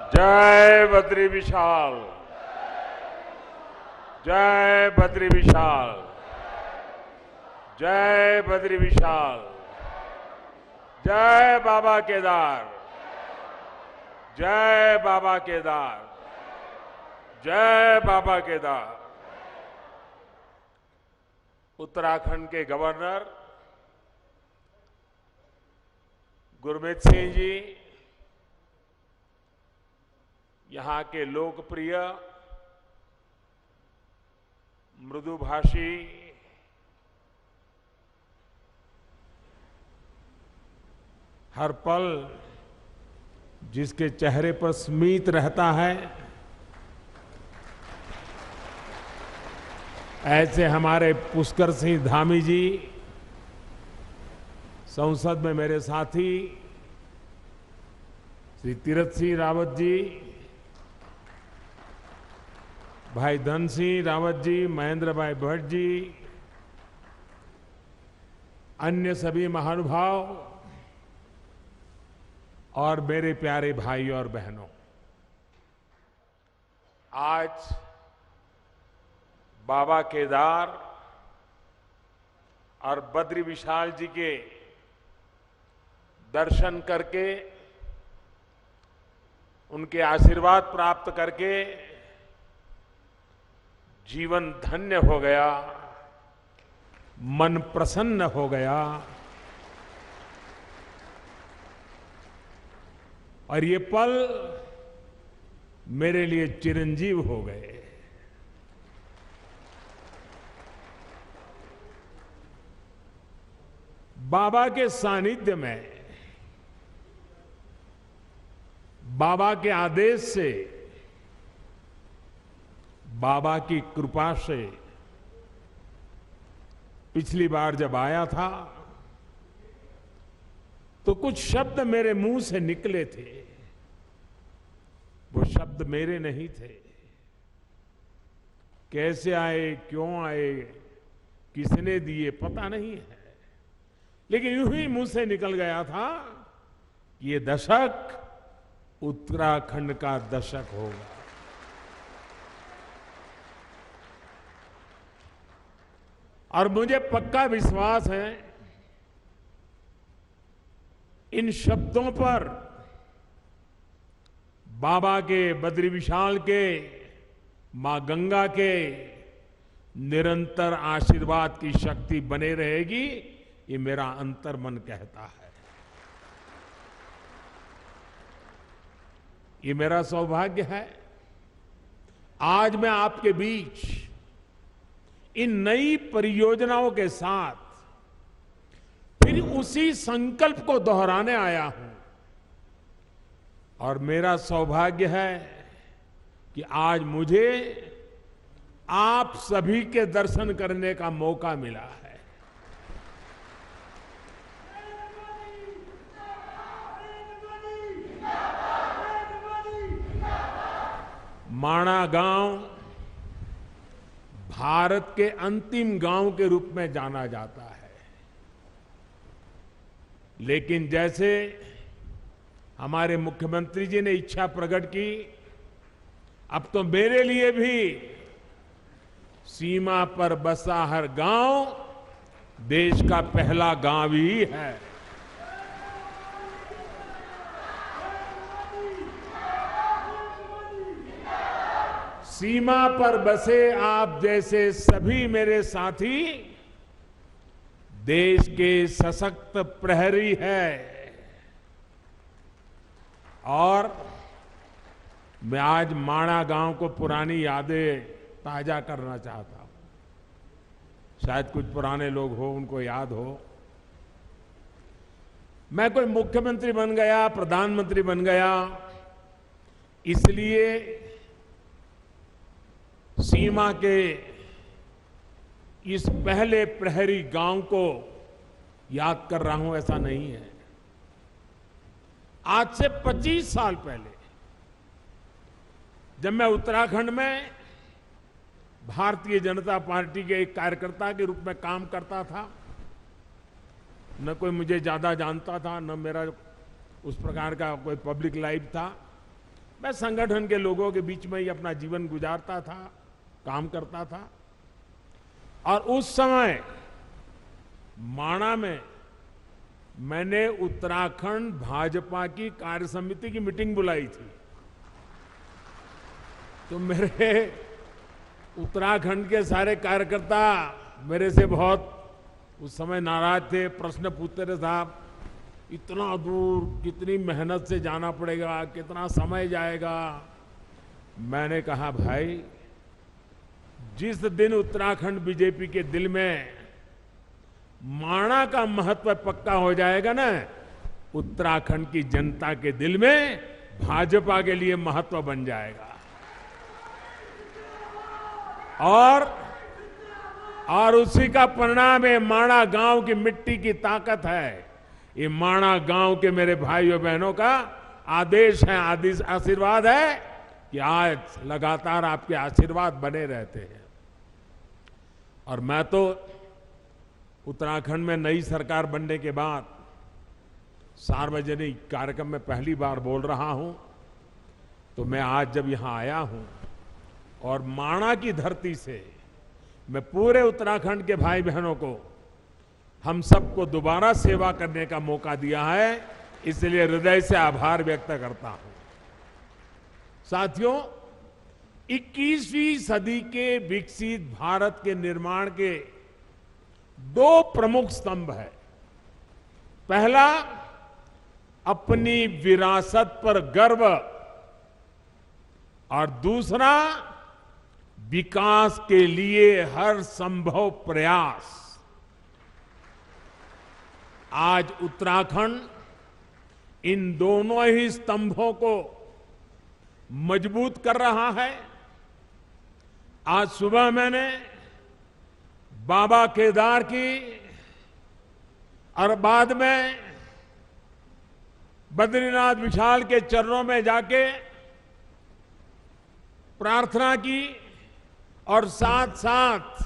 जय बद्री विशाल, जय बद्री विशाल, जय बद्री विशाल, जय बाबा केदार, जय बाबा केदार, जय बाबा केदार। उत्तराखंड के गवर्नर गुरमीत सिंह जी, यहाँ के लोकप्रिय मृदुभाषी हर पल जिसके चेहरे पर स्मित रहता है, ऐसे हमारे पुष्कर सिंह धामी जी, संसद में मेरे साथी श्री तीरथ सिंह रावत जी, भाई धन सिंह रावत जी, महेंद्र भाई भट्ट जी, अन्य सभी महानुभाव और मेरे प्यारे भाई और बहनों, आज बाबा केदार और बद्री विशाल जी के दर्शन करके, उनके आशीर्वाद प्राप्त करके जीवन धन्य हो गया, मन प्रसन्न हो गया। और ये पल मेरे लिए चिरंजीव हो गए। बाबा के सानिध्य में, बाबा के आदेश से, बाबा की कृपा से पिछली बार जब आया था तो कुछ शब्द मेरे मुंह से निकले थे। वो शब्द मेरे नहीं थे। कैसे आए, क्यों आए, किसने दिए, पता नहीं है, लेकिन यूं ही मुंह से निकल गया था कि ये दशक उत्तराखंड का दशक होगा। और मुझे पक्का विश्वास है इन शब्दों पर बाबा के, बद्री विशाल के, मां गंगा के निरंतर आशीर्वाद की शक्ति बने रहेगी, ये मेरा अंतर्मन कहता है। ये मेरा सौभाग्य है आज मैं आपके बीच इन नई परियोजनाओं के साथ फिर उसी संकल्प को दोहराने आया हूं। और मेरा सौभाग्य है कि आज मुझे आप सभी के दर्शन करने का मौका मिला है। माणा गांव भारत के अंतिम गांव के रूप में जाना जाता है। लेकिन जैसे हमारे मुख्यमंत्री जी ने इच्छा प्रकट की, अब तो मेरे लिए भी सीमा पर बसा हर गांव देश का पहला गांव ही है। सीमा पर बसे आप जैसे सभी मेरे साथी देश के सशक्त प्रहरी है। और मैं आज माणा गांव को पुरानी यादें ताजा करना चाहता हूं। शायद कुछ पुराने लोग हो, उनको याद हो। मैं कोई मुख्यमंत्री बन गया, प्रधानमंत्री बन गया, इसलिए सीमा के इस पहले प्रहरी गांव को याद कर रहा हूं, ऐसा नहीं है। आज से 25 साल पहले जब मैं उत्तराखंड में भारतीय जनता पार्टी के एक कार्यकर्ता के रूप में काम करता था, न कोई मुझे ज्यादा जानता था, न मेरा उस प्रकार का कोई पब्लिक लाइफ था। मैं संगठन के लोगों के बीच में ही अपना जीवन गुजारता था, काम करता था। और उस समय माणा में मैंने उत्तराखंड भाजपा की कार्य समिति की मीटिंग बुलाई थी। तो मेरे उत्तराखंड के सारे कार्यकर्ता मेरे से बहुत उस समय नाराज थे, प्रश्न पूछते रहे, साहब इतना दूर कितनी मेहनत से जाना पड़ेगा, कितना समय जाएगा। मैंने कहा भाई, जिस दिन उत्तराखंड बीजेपी के दिल में माणा का महत्व पक्का हो जाएगा ना, उत्तराखंड की जनता के दिल में भाजपा के लिए महत्व बन जाएगा। और उसी का परिणाम है माणा गांव की मिट्टी की ताकत है। ये माणा गांव के मेरे भाइयों बहनों का आदेश है, आशीर्वाद है कि आज लगातार आपके आशीर्वाद बने रहते हैं। और मैं तो उत्तराखंड में नई सरकार बनने के बाद सार्वजनिक कार्यक्रम में पहली बार बोल रहा हूं। तो मैं आज जब यहां आया हूं और माणा की धरती से मैं पूरे उत्तराखंड के भाई बहनों को, हम सबको दोबारा सेवा करने का मौका दिया है, इसलिए हृदय से आभार व्यक्त करता हूं। साथियों, 21वीं सदी के विकसित भारत के निर्माण के दो प्रमुख स्तंभ है। पहला, अपनी विरासत पर गर्व, और दूसरा, विकास के लिए हर संभव प्रयास। आज उत्तराखंड इन दोनों ही स्तंभों को मजबूत कर रहा है। आज सुबह मैंने बाबा केदार की और बाद में बद्रीनाथ विशाल के चरणों में जाके प्रार्थना की, और साथ साथ,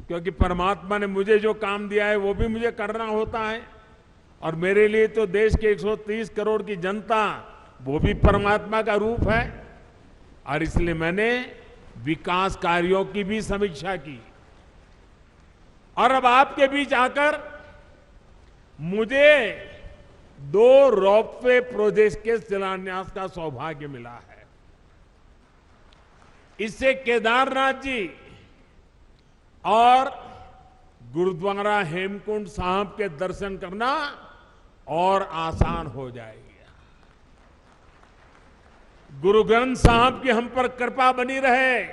क्योंकि परमात्मा ने मुझे जो काम दिया है वो भी मुझे करना होता है, और मेरे लिए तो देश के 130 करोड़ की जनता वो भी परमात्मा का रूप है। और इसलिए मैंने विकास कार्यों की भी समीक्षा की। और अब आपके बीच आकर मुझे 2 रोपवे प्रोजेक्ट के शिलान्यास का सौभाग्य मिला है। इससे केदारनाथ जी और गुरुद्वारा हेमकुंड साहब के दर्शन करना और आसान हो जाएगा। गुरु ग्रंथ साहब की हम पर कृपा बनी रहे,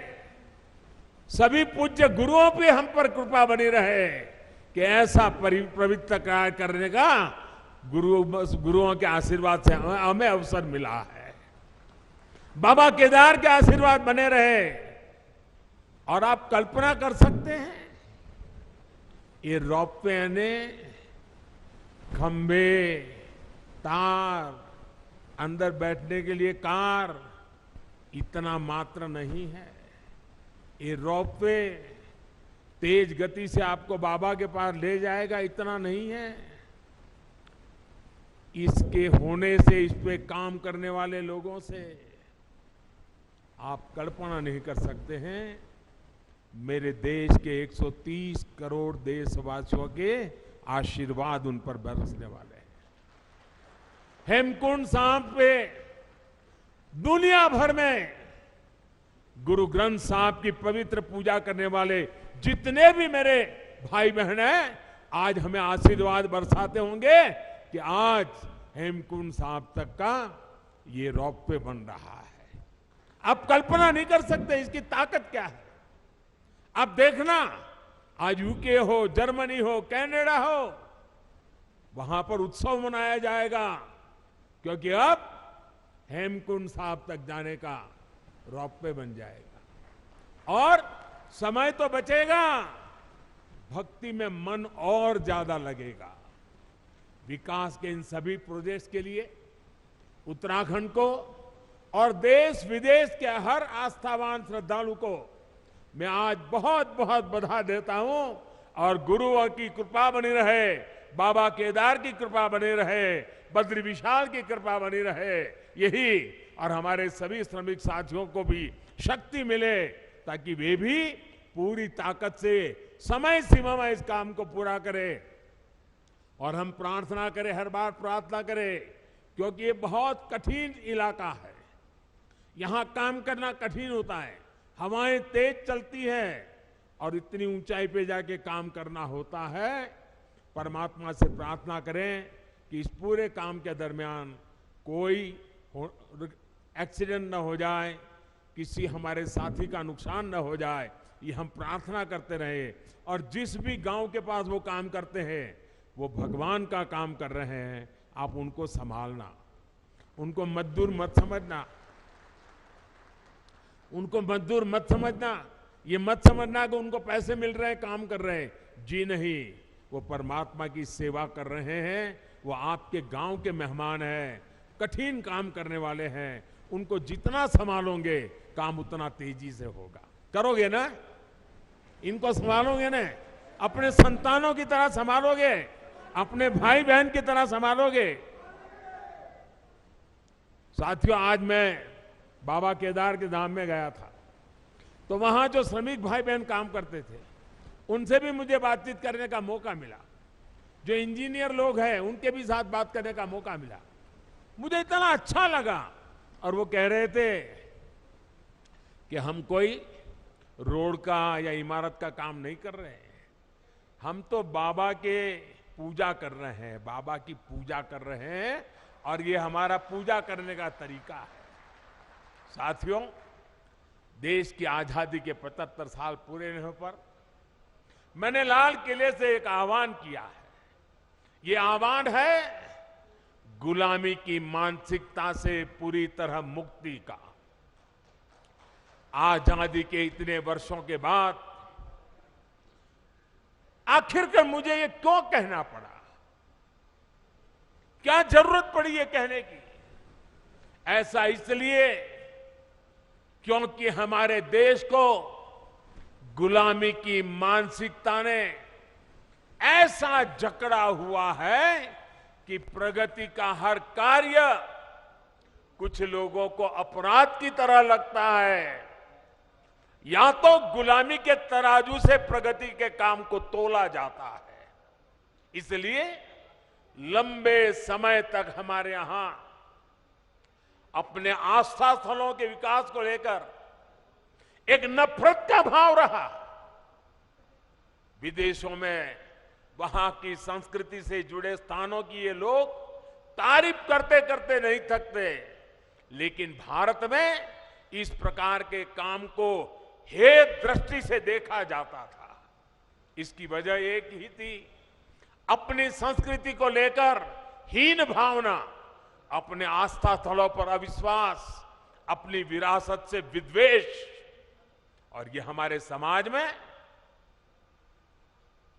सभी पूज्य गुरुओं पे हम पर कृपा बनी रहे कि ऐसा पवित्र कार्य करने का गुरुओं के आशीर्वाद से हमें अवसर मिला है। बाबा केदार के आशीर्वाद बने रहे। और आप कल्पना कर सकते हैं, ये रोपवे ने खंबे, तार, अंदर बैठने के लिए कार, इतना मात्र नहीं है। ये रोपवे तेज गति से आपको बाबा के पास ले जाएगा इतना नहीं है। इसके होने से, इस पे काम करने वाले लोगों से आप कल्पना नहीं कर सकते हैं मेरे देश के 130 करोड़ देशवासियों के आशीर्वाद उन पर बरसने वाले हैं। हेमकुंड साहब पे दुनिया भर में गुरु ग्रंथ साहब की पवित्र पूजा करने वाले जितने भी मेरे भाई बहन हैं, आज हमें आशीर्वाद बरसाते होंगे कि आज हेमकुंड साहब तक का ये रोपवे बन रहा है। आप कल्पना नहीं कर सकते इसकी ताकत क्या है। आप देखना, आज यूके हो, जर्मनी हो, कनाडा हो, वहां पर उत्सव मनाया जाएगा, क्योंकि अब हेमकुंड साहब तक जाने का रोपवे बन जाएगा। और समय तो बचेगा, भक्ति में मन और ज्यादा लगेगा। विकास के इन सभी प्रोजेक्ट्स के लिए उत्तराखंड को और देश विदेश के हर आस्थावान श्रद्धालु को मैं आज बहुत बहुत बधाई देता हूं। और गुरुओं की कृपा बनी रहे, बाबा केदार की कृपा बनी रहे, बद्री विशाल की कृपा बनी रहे, यही, और हमारे सभी श्रमिक साथियों को भी शक्ति मिले ताकि वे भी पूरी ताकत से समय सीमा में इस काम को पूरा करें। और हम प्रार्थना करें, हर बार प्रार्थना करें, क्योंकि ये बहुत कठिन इलाका है, यहां काम करना कठिन होता है, हवाएं तेज चलती है और इतनी ऊंचाई पे जाके काम करना होता है। परमात्मा से प्रार्थना करें कि इस पूरे काम के दरमियान कोई एक्सीडेंट न हो जाए, किसी हमारे साथी का नुकसान न हो जाए, ये हम प्रार्थना करते रहे। और जिस भी गांव के पास वो काम करते हैं, वो भगवान का काम कर रहे हैं, आप उनको संभालना, उनको मजदूर मत समझना, उनको मजदूर मत समझना, ये मत समझना कि उनको पैसे मिल रहे हैं, काम कर रहे हैं। जी नहीं, वो परमात्मा की सेवा कर रहे हैं, वो आपके गांव के मेहमान हैं, कठिन काम करने वाले हैं। उनको जितना संभालोगे काम उतना तेजी से होगा। करोगे ना, इनको संभालोगे ना, अपने संतानों की तरह संभालोगे, अपने भाई बहन की तरह संभालोगे। साथियों, आज मैं बाबा केदार के धाम में गया था, तो वहां जो श्रमिक भाई बहन काम करते थे उनसे भी मुझे बातचीत करने का मौका मिला। जो इंजीनियर लोग हैं उनके भी साथ बात करने का मौका मिला। मुझे इतना अच्छा लगा। और वो कह रहे थे कि हम कोई रोड का या इमारत का काम नहीं कर रहे हैं, हम तो बाबा के पूजा कर रहे हैं, बाबा की पूजा कर रहे हैं, और ये हमारा पूजा करने का तरीका है। साथियों, देश की आजादी के 75 साल पूरे होने पर मैंने लाल किले से एक आह्वान किया है। ये आह्वान है गुलामी की मानसिकता से पूरी तरह मुक्ति का। आजादी के इतने वर्षों के बाद आखिरकार मुझे ये क्यों कहना पड़ा, क्या जरूरत पड़ी ये कहने की? ऐसा इसलिए क्योंकि हमारे देश को गुलामी की मानसिकता ने ऐसा जकड़ा हुआ है कि प्रगति का हर कार्य कुछ लोगों को अपराध की तरह लगता है। या तो गुलामी के तराजू से प्रगति के काम को तोला जाता है। इसलिए लंबे समय तक हमारे यहां अपने आस्था स्थलों के विकास को लेकर एक नफरत का भाव रहा। विदेशों में वहां की संस्कृति से जुड़े स्थानों की ये लोग तारीफ करते करते नहीं थकते, लेकिन भारत में इस प्रकार के काम को हेय दृष्टि से देखा जाता था। इसकी वजह एक ही थी, अपनी संस्कृति को लेकर हीन भावना, अपने आस्था स्थलों पर अविश्वास, अपनी विरासत से विद्वेष। और ये हमारे समाज में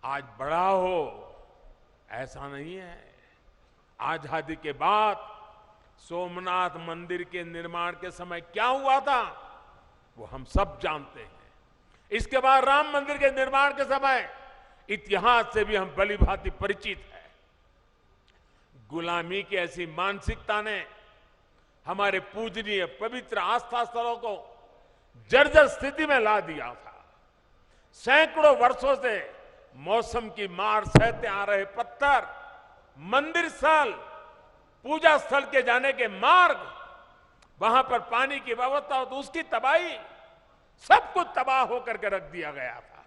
आज बड़ा हो ऐसा नहीं है। आजादी के बाद सोमनाथ मंदिर के निर्माण के समय क्या हुआ था वो हम सब जानते हैं। इसके बाद राम मंदिर के निर्माण के समय इतिहास से भी हम भली भांति परिचित हैं। गुलामी की ऐसी मानसिकता ने हमारे पूजनीय पवित्र आस्था स्थलों को जर्जर स्थिति में ला दिया था। सैकड़ों वर्षों से मौसम की मार सहते आ रहे पत्थर, मंदिर स्थल, पूजा स्थल के जाने के मार्ग, वहां पर पानी की व्यवस्था तो उसकी तबाही, सब कुछ तबाह होकर के रख दिया गया था।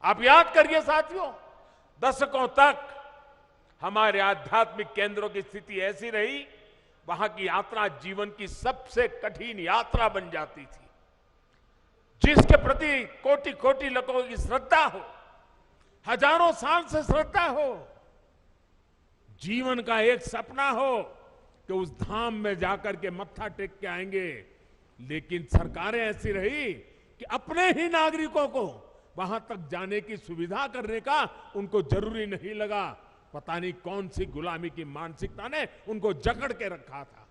आप याद करिए साथियों, दशकों तक हमारे आध्यात्मिक केंद्रों की स्थिति ऐसी रही, वहां की यात्रा जीवन की सबसे कठिन यात्रा बन जाती थी। जिसके प्रति कोटि कोटि लोगों की श्रद्धा हो, हजारों साल से श्रद्धा हो, जीवन का एक सपना हो कि उस धाम में जाकर के मत्था टेक के आएंगे, लेकिन सरकारें ऐसी रही कि अपने ही नागरिकों को वहां तक जाने की सुविधा करने का उनको जरूरी नहीं लगा। पता नहीं कौन सी गुलामी की मानसिकता ने उनको जकड़ के रखा था।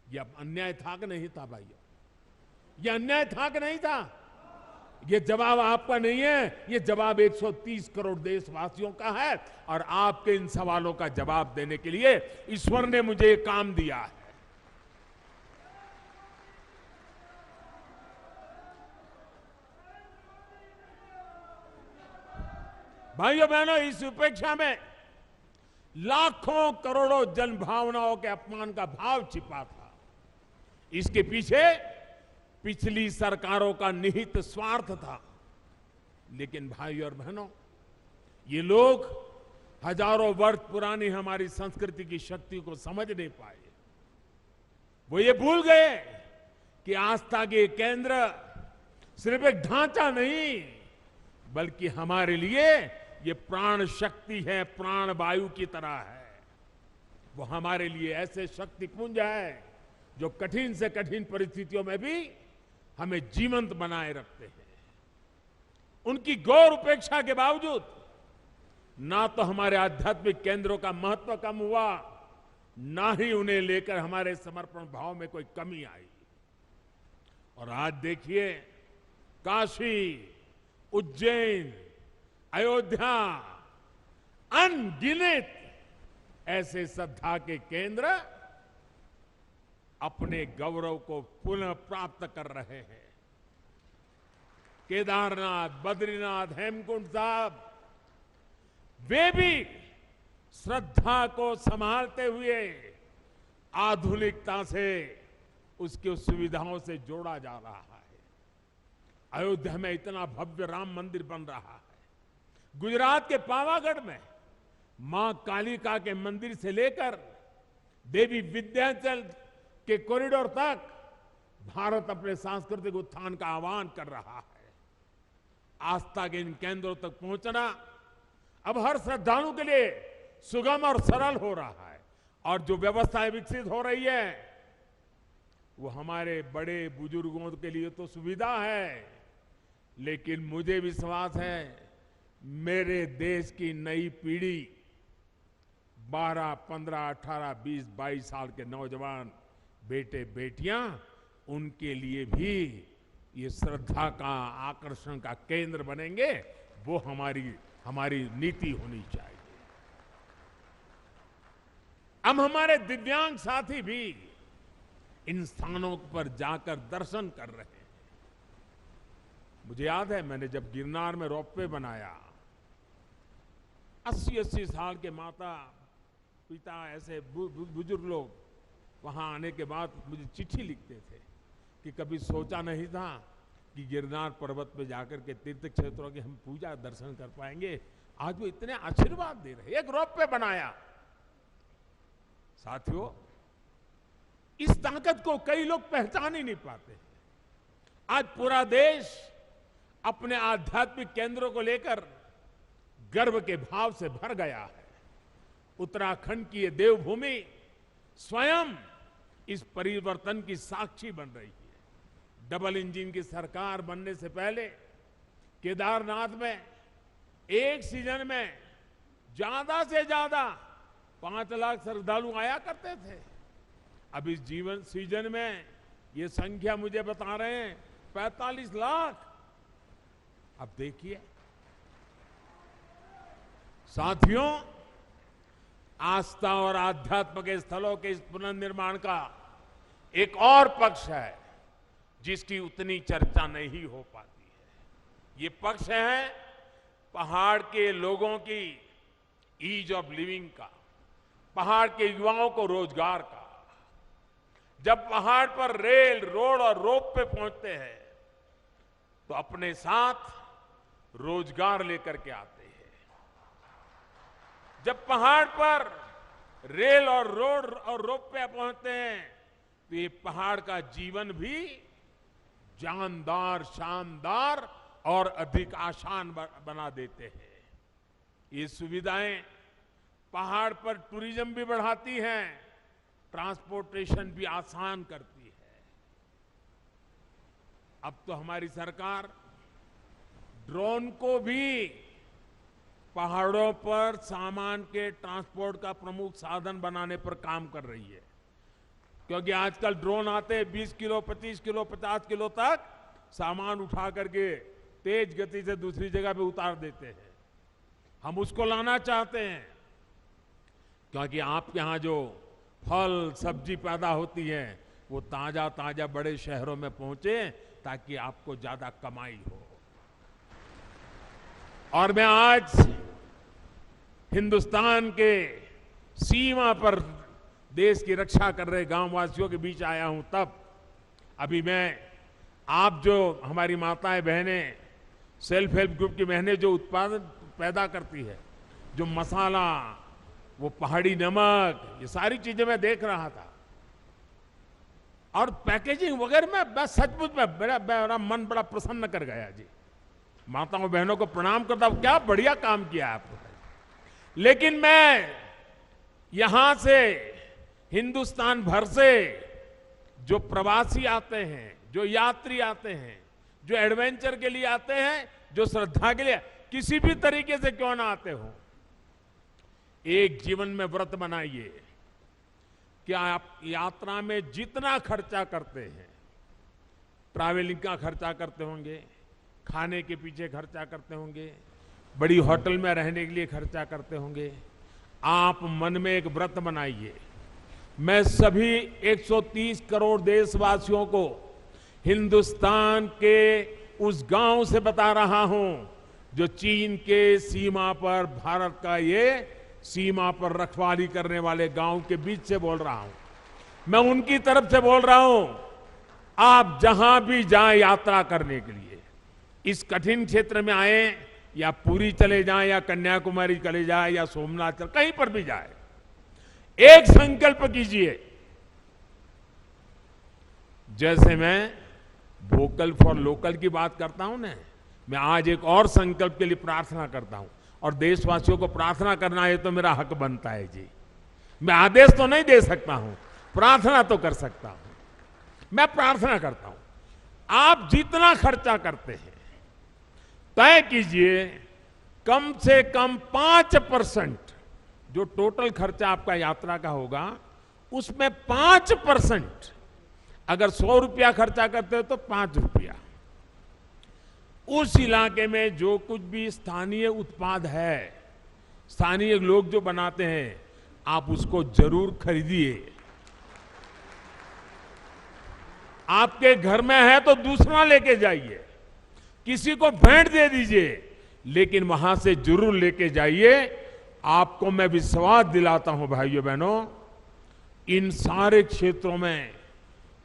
यह अन्याय था कि नहीं था भाइयों? यह अन्याय था कि नहीं था? यह जवाब आपका नहीं है, यह जवाब 130 करोड़ देशवासियों का है। और आपके इन सवालों का जवाब देने के लिए ईश्वर ने मुझे यह काम दिया है। भाइयों बहनों, इस उपेक्षा में लाखों करोड़ों जन भावनाओं के अपमान का भाव छिपा था। इसके पीछे पिछली सरकारों का निहित स्वार्थ था। लेकिन भाइयों और बहनों, ये लोग हजारों वर्ष पुरानी हमारी संस्कृति की शक्ति को समझ नहीं पाए। वो ये भूल गए कि आस्था के केंद्र सिर्फ एक ढांचा नहीं, बल्कि हमारे लिए ये प्राण शक्ति है, प्राण वायु की तरह है। वो हमारे लिए ऐसे शक्ति पुंज है जो कठिन से कठिन परिस्थितियों में भी हमें जीवंत बनाए रखते हैं। उनकी गौर उपेक्षा के बावजूद ना तो हमारे आध्यात्मिक केंद्रों का महत्व कम हुआ, ना ही उन्हें लेकर हमारे समर्पण भाव में कोई कमी आई। और आज देखिए, काशी, उज्जैन, अयोध्या, अनगिनत ऐसे श्रद्धा के केंद्र अपने गौरव को पुनः प्राप्त कर रहे हैं। केदारनाथ, बद्रीनाथ, हेमकुंड साहब, वे भी श्रद्धा को संभालते हुए आधुनिकता से उसकी सुविधाओं से जोड़ा जा रहा है। अयोध्या में इतना भव्य राम मंदिर बन रहा है। गुजरात के पावागढ़ में मां कालिका के मंदिर से लेकर देवी विंध्याचल के कॉरिडोर तक भारत अपने सांस्कृतिक उत्थान का आह्वान कर रहा है। आस्था के इन केंद्रों तक पहुंचना अब हर श्रद्धालु के लिए सुगम और सरल हो रहा है। और जो व्यवस्थाएं विकसित हो रही है, वो हमारे बड़े बुजुर्गों के लिए तो सुविधा है, लेकिन मुझे विश्वास है मेरे देश की नई पीढ़ी 12, 15, 18, 20, 22 साल के नौजवान बेटे बेटियां, उनके लिए भी ये श्रद्धा का आकर्षण का केंद्र बनेंगे। वो हमारी नीति होनी चाहिए। अब हमारे दिव्यांग साथी भी इन स्थानों पर जाकर दर्शन कर रहे हैं। मुझे याद है, मैंने जब गिरनार में रोपवे बनाया, 80-80 साल के माता पिता ऐसे बुजुर्ग लोग वहां आने के बाद मुझे चिट्ठी लिखते थे कि कभी सोचा नहीं था कि गिरनार पर्वत पे जाकर के तीर्थ क्षेत्रों की हम पूजा दर्शन कर पाएंगे। आज वो इतने आशीर्वाद दे रहे हैं। एक रोपवे बनाया। साथियों, इस ताकत को कई लोग पहचान ही नहीं पाते। आज पूरा देश अपने आध्यात्मिक केंद्रों को लेकर गर्व के भाव से भर गया है। उत्तराखंड की ये देवभूमि स्वयं इस परिवर्तन की साक्षी बन रही है। डबल इंजन की सरकार बनने से पहले केदारनाथ में एक सीजन में ज्यादा से ज्यादा 5 लाख श्रद्धालु आया करते थे। अब इस सीजन में ये संख्या मुझे बता रहे हैं 45 लाख। अब देखिए साथियों, आस्था और आध्यात्म के स्थलों के इस पुनर्निर्माण का एक और पक्ष है जिसकी उतनी चर्चा नहीं हो पाती है। ये पक्ष है पहाड़ के लोगों की ईज ऑफ लिविंग का, पहाड़ के युवाओं को रोजगार का। जब पहाड़ पर रेल, रोड और रोप पे पहुंचते हैं तो अपने साथ रोजगार लेकर के आते हैं। जब पहाड़ पर रेल और रोड और रोप पे पहुंचते हैं तो ये पहाड़ का जीवन भी जानदार, शानदार और अधिक आसान बना देते हैं। ये सुविधाएं पहाड़ पर टूरिज्म भी बढ़ाती हैं, ट्रांसपोर्टेशन भी आसान करती है। अब तो हमारी सरकार ड्रोन को भी पहाड़ों पर सामान के ट्रांसपोर्ट का प्रमुख साधन बनाने पर काम कर रही है, क्योंकि आजकल ड्रोन आते हैं 20 किलो, 25 किलो, 50 किलो तक सामान उठा करके तेज गति से दूसरी जगह पे उतार देते हैं। हम उसको लाना चाहते हैं क्योंकि आपके यहां जो फल सब्जी पैदा होती है वो ताजा ताजा बड़े शहरों में पहुंचे ताकि आपको ज्यादा कमाई हो। और मैं आज हिंदुस्तान के सीमा पर देश की रक्षा कर रहे गांववासियों के बीच आया हूं। तब अभी मैं आप जो हमारी माताएं बहनें, सेल्फ हेल्प ग्रुप की बहनें जो उत्पादन पैदा करती है, जो मसाला, वो पहाड़ी नमक, ये सारी चीजें मैं देख रहा था और पैकेजिंग वगैरह में मैं सचमुच में मेरा मन बड़ा प्रसन्न कर गया जी। माताओं बहनों को प्रणाम करता हूं, क्या बढ़िया काम किया आपने। लेकिन मैं यहां से हिंदुस्तान भर से जो प्रवासी आते हैं, जो यात्री आते हैं, जो एडवेंचर के लिए आते हैं, जो श्रद्धा के लिए, किसी भी तरीके से क्यों ना आते हो, एक जीवन में व्रत बनाइए कि आप यात्रा में जितना खर्चा करते हैं, ट्रैवलिंग का खर्चा करते होंगे, खाने के पीछे खर्चा करते होंगे, बड़ी होटल में रहने के लिए खर्चा करते होंगे, आप मन में एक व्रत बनाइए। मैं सभी 130 करोड़ देशवासियों को हिंदुस्तान के उस गांव से बता रहा हूं जो चीन के सीमा पर, भारत का ये सीमा पर रखवाली करने वाले गांव के बीच से बोल रहा हूं। मैं उनकी तरफ से बोल रहा हूं, आप जहां भी जाएं यात्रा करने के लिए, इस कठिन क्षेत्र में आए या पुरी चले जाएं या कन्याकुमारी चले जाएं या सोमनाथ, कहीं पर भी जाए, एक संकल्प कीजिए। जैसे मैं वोकल फॉर लोकल की बात करता हूं ना, मैं आज एक और संकल्प के लिए प्रार्थना करता हूं और देशवासियों को प्रार्थना करना है तो मेरा हक बनता है जी। मैं आदेश तो नहीं दे सकता हूं, प्रार्थना तो कर सकता हूं। मैं प्रार्थना करता हूं, आप जितना खर्चा करते हैं तय कीजिए कम से कम 5%, जो टोटल खर्चा आपका यात्रा का होगा उसमें 5%, अगर 100 रुपया खर्चा करते हो तो 5 रुपया उस इलाके में जो कुछ भी स्थानीय उत्पाद है, स्थानीय लोग जो बनाते हैं, आप उसको जरूर खरीदिए। आपके घर में है तो दूसरा लेके जाइए, किसी को भेंट दे दीजिए, लेकिन वहां से जरूर लेके जाइए। आपको मैं विश्वास दिलाता हूं भाइयों बहनों, इन सारे क्षेत्रों में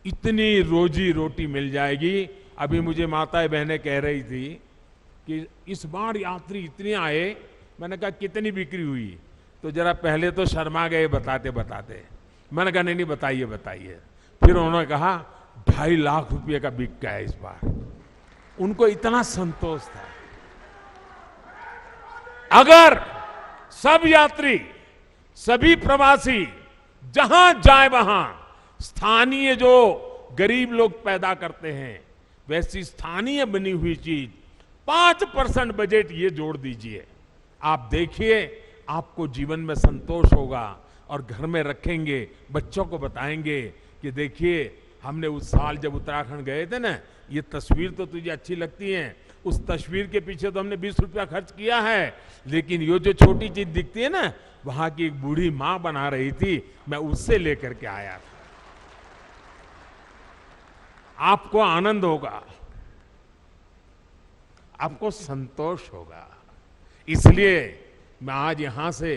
इतनी रोजी रोटी मिल जाएगी। अभी मुझे माताएं बहनें कह रही थी कि इस बार यात्री इतने आए, मैंने कहा कितनी बिक्री हुई, तो जरा पहले तो शर्मा गए बताते बताते। मैंने कहा नहीं बताइए बताइए। फिर उन्होंने कहा 2.5 लाख रुपए का बिक गया इस बार। उनको इतना संतोष था। अगर सब यात्री, सभी प्रवासी जहां जाए वहां स्थानीय जो गरीब लोग पैदा करते हैं, वैसी स्थानीय बनी हुई चीज 5% बजट ये जोड़ दीजिए, आप देखिए आपको जीवन में संतोष होगा। और घर में रखेंगे, बच्चों को बताएंगे कि देखिए हमने उस साल जब उत्तराखंड गए थे ना, ये तस्वीर तो तुझे अच्छी लगती है, उस तस्वीर के पीछे तो हमने 20 रुपया खर्च किया है, लेकिन ये जो छोटी चीज दिखती है ना, वहां की एक बूढ़ी मां बना रही थी, मैं उससे लेकर के आया था। आपको आनंद होगा, आपको संतोष होगा। इसलिए मैं आज यहां से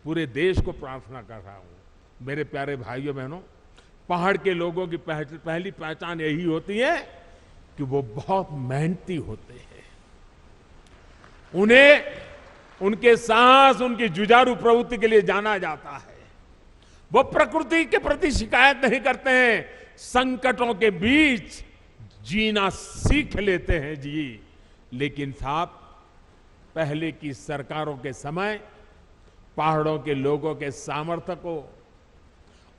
पूरे देश को प्रार्थना कर रहा हूं, मेरे प्यारे भाइयों बहनों, पहाड़ के लोगों की पहली पहचान यही होती है कि वो बहुत मेहनती होते हैं। उन्हें उनके साहस, उनकी जुझारू प्रवृत्ति के लिए जाना जाता है। वो प्रकृति के प्रति शिकायत नहीं करते हैं, संकटों के बीच जीना सीख लेते हैं जी। लेकिन साहब, पहले की सरकारों के समय पहाड़ों के लोगों के सामर्थ्य को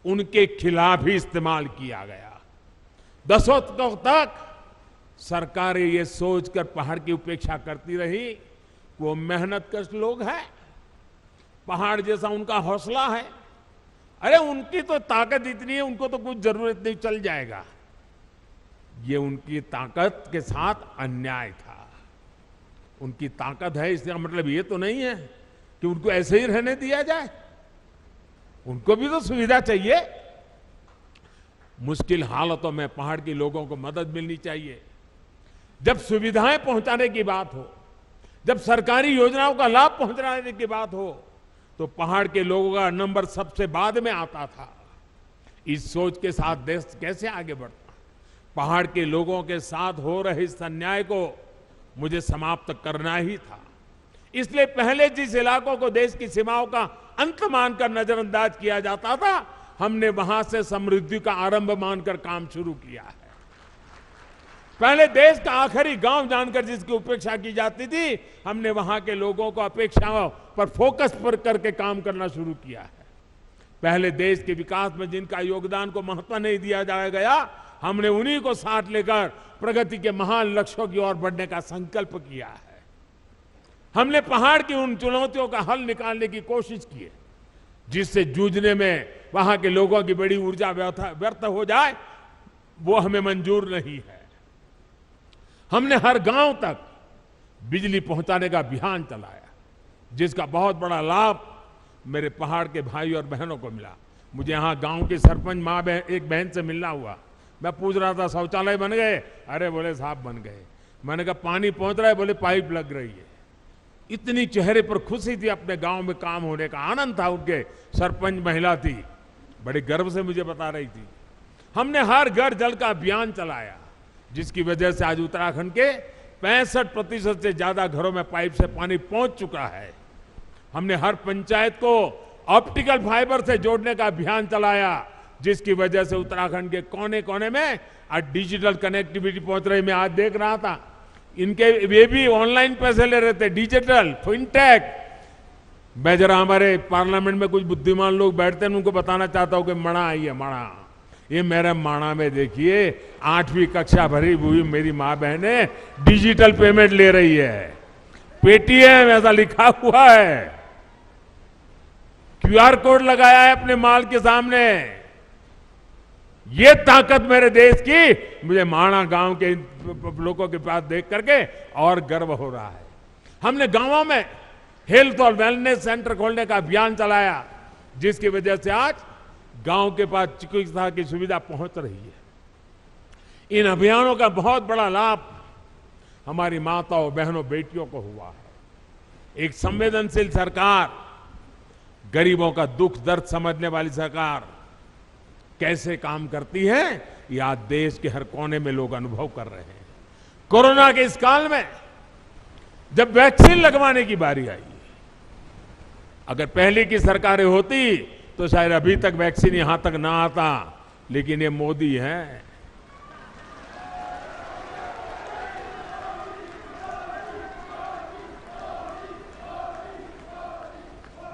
उनके खिलाफ ही इस्तेमाल किया गया। दशकों तक सरकारें ये सोचकर पहाड़ की उपेक्षा करती रही, वो मेहनतकश लोग हैं, पहाड़ जैसा उनका हौसला है, अरे उनकी तो ताकत इतनी है, उनको तो कुछ जरूरत नहीं, चल जाएगा। ये उनकी ताकत के साथ अन्याय था। उनकी ताकत है इसका मतलब ये तो नहीं है कि उनको ऐसे ही रहने दिया जाए, उनको भी तो सुविधा चाहिए। मुश्किल हालतों में पहाड़ के लोगों को मदद मिलनी चाहिए। जब सुविधाएं पहुंचाने की बात हो, जब सरकारी योजनाओं का लाभ पहुंचाने की बात हो, तो पहाड़ के लोगों का नंबर सबसे बाद में आता था। इस सोच के साथ देश कैसे आगे बढ़ता? पहाड़ के लोगों के साथ हो रहे इस अन्याय को मुझे समाप्त करना ही था। इसलिए पहले जिस इलाकों को देश की सीमाओं का अंत मानकर नजरअंदाज किया जाता था, हमने वहां से समृद्धि का आरंभ मानकर काम शुरू किया है। पहले देश का आखिरी गांव जानकर जिसकी उपेक्षा की जाती थी, हमने वहां के लोगों को अपेक्षाओं पर फोकस पर करके काम करना शुरू किया है। पहले देश के विकास में जिनका योगदान को महत्व नहीं दिया जाया गया, हमने उन्हीं को साथ लेकर प्रगति के महान लक्ष्यों की ओर बढ़ने का संकल्प किया है। हमने पहाड़ की उन चुनौतियों का हल निकालने की कोशिश की है, जिससे जूझने में वहां के लोगों की बड़ी ऊर्जा व्यर्थ हो जाए, वो हमें मंजूर नहीं है। हमने हर गांव तक बिजली पहुंचाने का अभियान चलाया, जिसका बहुत बड़ा लाभ मेरे पहाड़ के भाई और बहनों को मिला। मुझे यहां गांव की सरपंच मां एक बहन से मिलना हुआ। मैं पूछ रहा था शौचालय बन गए? अरे बोले साहब बन गए। मैंने कहा पानी पहुंच रहा है? बोले पाइप लग रही है। इतनी चेहरे पर खुशी थी, अपने गांव में काम होने का आनंद था। उनके सरपंच महिला थी, बड़े गर्व से मुझे बता रही थी। हमने हर घर जल का अभियान चलाया, जिसकी वजह से आज उत्तराखंड के 65% से ज्यादा घरों में पाइप से पानी पहुंच चुका है। हमने हर पंचायत को ऑप्टिकल फाइबर से जोड़ने का अभियान चलाया, जिसकी वजह से उत्तराखंड के कोने कोने में आज डिजिटल कनेक्टिविटी पहुंच रही। मैं आज देख रहा था, इनके वे भी ऑनलाइन पैसे ले रहे थे, डिजिटल फिनटेक। मैं जरा हमारे पार्लियामेंट में कुछ बुद्धिमान लोग बैठते हैं, उनको बताना चाहता हूं कि मणा आई है, मणा। ये मेरे माणा में देखिए 8वीं कक्षा भरी हुई मेरी माँ बहने डिजिटल पेमेंट ले रही है। पेटीएम ऐसा लिखा हुआ है, क्यूआर कोड लगाया है अपने माल के सामने। ये ताकत मेरे देश की मुझे माणा गांव के लोगों के पास देख करके और गर्व हो रहा है। हमने गांवों में हेल्थ और वेलनेस सेंटर खोलने का अभियान चलाया, जिसकी वजह से आज गांव के पास चिकित्सा की सुविधा पहुंच रही है। इन अभियानों का बहुत बड़ा लाभ हमारी माताओं, बहनों, बेटियों को हुआ है। एक संवेदनशील सरकार, गरीबों का दुख दर्द समझने वाली सरकार कैसे काम करती है, ये आज देश के हर कोने में लोग अनुभव कर रहे हैं। कोरोना के इस काल में जब वैक्सीन लगवाने की बारी आई, अगर पहले की सरकारें होती तो शायद अभी तक वैक्सीन यहां तक ना आता, लेकिन ये मोदी है।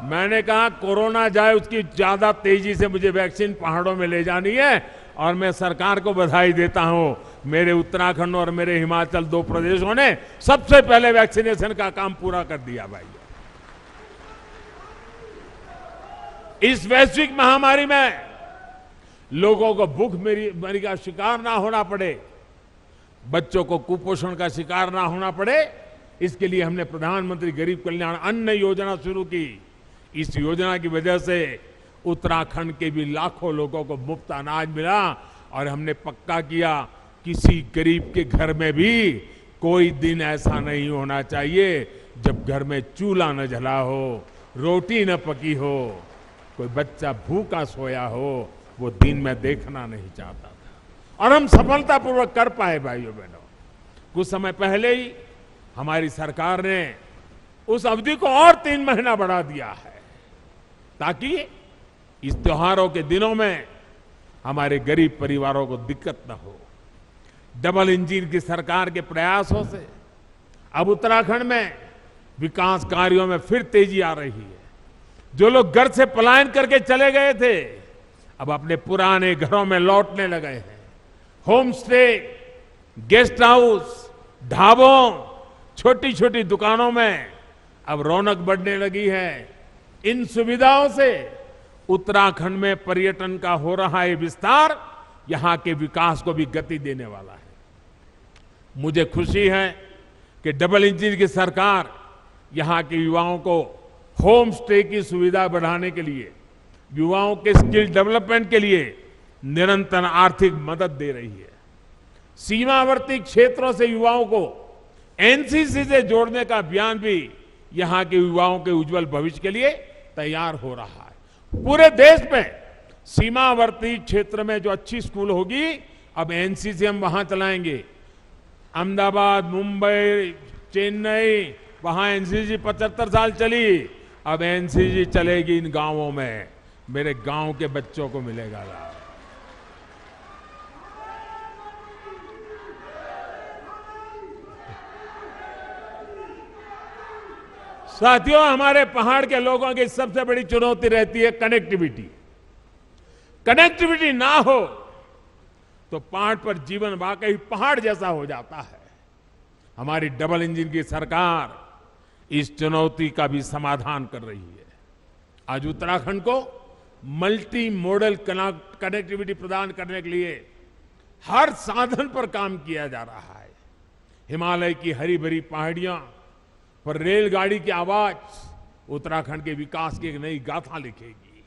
मैंने कहा कोरोना जाए उसकी ज्यादा तेजी से मुझे वैक्सीन पहाड़ों में ले जानी है, और मैं सरकार को बधाई देता हूं। मेरे उत्तराखंड और मेरे हिमाचल 2 प्रदेशों ने सबसे पहले वैक्सीनेशन का काम पूरा कर दिया भाई। इस वैश्विक महामारी में लोगों को भूख मरी का शिकार ना होना पड़े, बच्चों को कुपोषण का शिकार ना होना पड़े, इसके लिए हमने प्रधानमंत्री गरीब कल्याण अन्न योजना शुरू की। इस योजना की वजह से उत्तराखंड के भी लाखों लोगों को मुफ्त अनाज मिला और हमने पक्का किया किसी गरीब के घर में भी कोई दिन ऐसा नहीं होना चाहिए जब घर में चूल्हा न जला हो, रोटी न पकी हो, कोई बच्चा भूखा सोया हो, वो दिन में देखना नहीं चाहता था। और हम सफलतापूर्वक कर पाए भाइयों बहनों। कुछ समय पहले ही हमारी सरकार ने उस अवधि को और 3 महीना बढ़ा दिया है ताकि इस त्योहारों के दिनों में हमारे गरीब परिवारों को दिक्कत न हो। डबल इंजन की सरकार के प्रयासों से अब उत्तराखंड में विकास कार्यों में फिर तेजी आ रही है। जो लोग घर से पलायन करके चले गए थे अब अपने पुराने घरों में लौटने लगे हैं। होम स्टे, गेस्ट हाउस, ढाबों, छोटी छोटी दुकानों में अब रौनक बढ़ने लगी है। इन सुविधाओं से उत्तराखंड में पर्यटन का हो रहा है विस्तार, यहां के विकास को भी गति देने वाला है। मुझे खुशी है कि डबल इंजन की सरकार यहां के युवाओं को होम स्टे की सुविधा बढ़ाने के लिए, युवाओं के स्किल डेवलपमेंट के लिए निरंतर आर्थिक मदद दे रही है। सीमावर्ती क्षेत्रों से युवाओं को एनसीसी से जोड़ने का अभियान भी यहां के युवाओं के उज्जवल भविष्य के लिए तैयार हो रहा है। पूरे देश में सीमावर्ती क्षेत्र में जो अच्छी स्कूल होगी अब एनसीसी हम वहां चलाएंगे। अहमदाबाद, मुंबई, चेन्नई, वहां एनसीसी 75 साल चली, अब एनसीसी चलेगी इन गांवों में। मेरे गांव के बच्चों को मिलेगा लाभ। साथियों, हमारे पहाड़ के लोगों की सबसे बड़ी चुनौती रहती है कनेक्टिविटी। कनेक्टिविटी ना हो तो पहाड़ पर जीवन वाकई पहाड़ जैसा हो जाता है। हमारी डबल इंजन की सरकार इस चुनौती का भी समाधान कर रही है। आज उत्तराखंड को मल्टी मॉडल कनेक्टिविटी प्रदान करने के लिए हर साधन पर काम किया जा रहा है। हिमालय की हरी भरी पहाड़ियां पर रेलगाड़ी की आवाज उत्तराखंड के विकास की एक नई गाथा लिखेगी।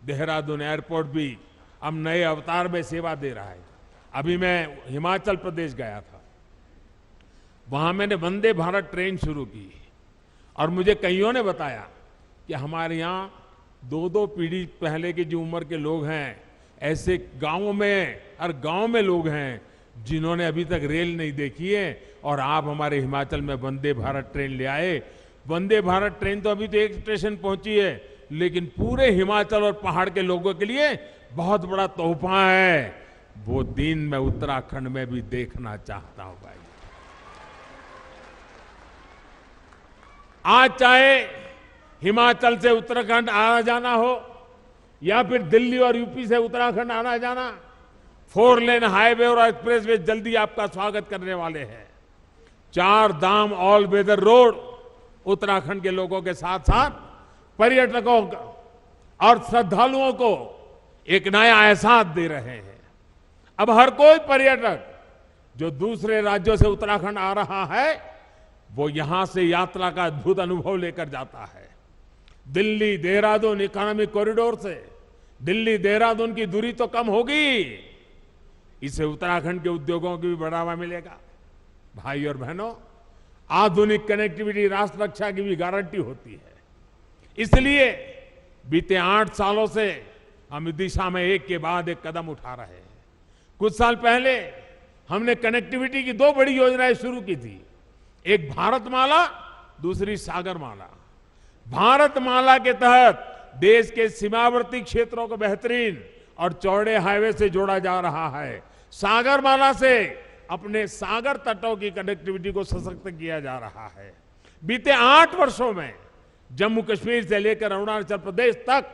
देहरादून एयरपोर्ट भी अब नए अवतार में सेवा दे रहा है। अभी मैं हिमाचल प्रदेश गया था, वहां मैंने वंदे भारत ट्रेन शुरू की और मुझे कईयों ने बताया कि हमारे यहाँ 2-2 पीढ़ी पहले की जो उम्र के लोग हैं, ऐसे गांवों में, हर गांव में लोग हैं जिन्होंने अभी तक रेल नहीं देखी है और आप हमारे हिमाचल में वंदे भारत ट्रेन ले आए। वंदे भारत ट्रेन तो अभी तो एक स्टेशन पहुंची है, लेकिन पूरे हिमाचल और पहाड़ के लोगों के लिए बहुत बड़ा तोहफा है। वो दिन मैं उत्तराखंड में भी देखना चाहता हूं भाई। आज चाहे हिमाचल से उत्तराखंड आना जाना हो या फिर दिल्ली और यूपी से उत्तराखंड आना जाना, 4 लेन हाईवे और एक्सप्रेसवे जल्दी आपका स्वागत करने वाले हैं। 4 धाम ऑल वेदर रोड उत्तराखंड के लोगों के साथ साथ पर्यटकों और श्रद्धालुओं को एक नया एहसास दे रहे हैं। अब हर कोई पर्यटक जो दूसरे राज्यों से उत्तराखंड आ रहा है वो यहां से यात्रा का अद्भुत अनुभव लेकर जाता है। दिल्ली देहरादून इकोनॉमिक कॉरिडोर से दिल्ली देहरादून की दूरी तो कम होगी, इससे उत्तराखंड के उद्योगों को भी बढ़ावा मिलेगा। भाई और बहनों, आधुनिक कनेक्टिविटी राष्ट्र रक्षा की भी गारंटी होती है। इसलिए बीते 8 सालों से हम इस दिशा में एक के बाद एक कदम उठा रहे हैं। कुछ साल पहले हमने कनेक्टिविटी की 2 बड़ी योजनाएं शुरू की थी, एक भारतमाला, दूसरी सागरमाला। भारतमाला के तहत देश के सीमावर्ती क्षेत्रों को बेहतरीन और चौड़े हाईवे से जोड़ा जा रहा है। सागरमाला से अपने सागर तटों की कनेक्टिविटी को सशक्त किया जा रहा है। बीते 8 वर्षों में जम्मू कश्मीर से लेकर अरुणाचल प्रदेश तक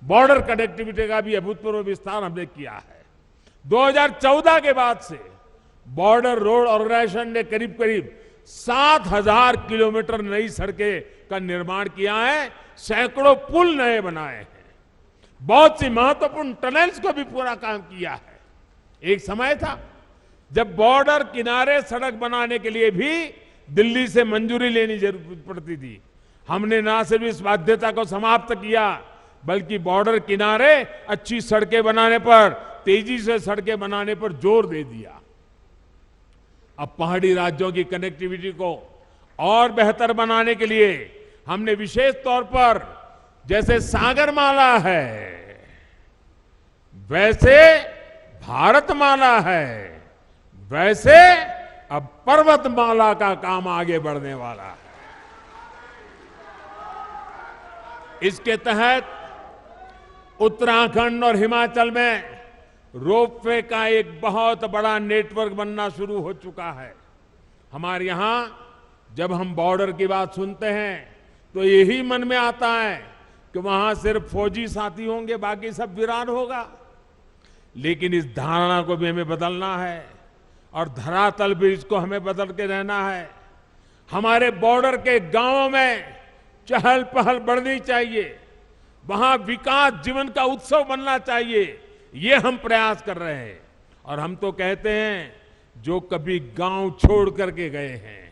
बॉर्डर कनेक्टिविटी का भी अभूतपूर्व विस्तार हमने किया है। 2014 के बाद से बॉर्डर रोड ऑर्गेनाइजेशन ने करीब करीब 7,000 किलोमीटर नई सड़कें का निर्माण किया है, सैकड़ों पुल नए बनाए हैं। बहुत सी महत्वपूर्ण टनल्स को भी पूरा काम किया है। एक समय था जब बॉर्डर किनारे सड़क बनाने के लिए भी दिल्ली से मंजूरी लेनी जरूरत पड़ती थी। हमने ना सिर्फ इस बाध्यता को समाप्त किया, बल्कि बॉर्डर किनारे अच्छी सड़कें बनाने पर, तेजी से सड़कें बनाने पर जोर दे दिया। अब पहाड़ी राज्यों की कनेक्टिविटी को और बेहतर बनाने के लिए हमने विशेष तौर पर, जैसे सागरमाला है वैसे भारतमाला है, वैसे अब पर्वतमाला का काम आगे बढ़ने वाला है। इसके तहत उत्तराखंड और हिमाचल में रोपवे का एक बहुत बड़ा नेटवर्क बनना शुरू हो चुका है। हमारे यहां जब हम बॉर्डर की बात सुनते हैं तो यही मन में आता है कि वहां सिर्फ फौजी साथी होंगे, बाकी सब वीरान होगा। लेकिन इस धारणा को भी हमें बदलना है और धरातल भी इसको हमें बदल के रहना है। हमारे बॉर्डर के गांवों में चहल पहल बढ़नी चाहिए, वहां विकास जीवन का उत्सव बनना चाहिए। ये हम प्रयास कर रहे हैं। और हम तो कहते हैं जो कभी गांव छोड़ करके गए हैं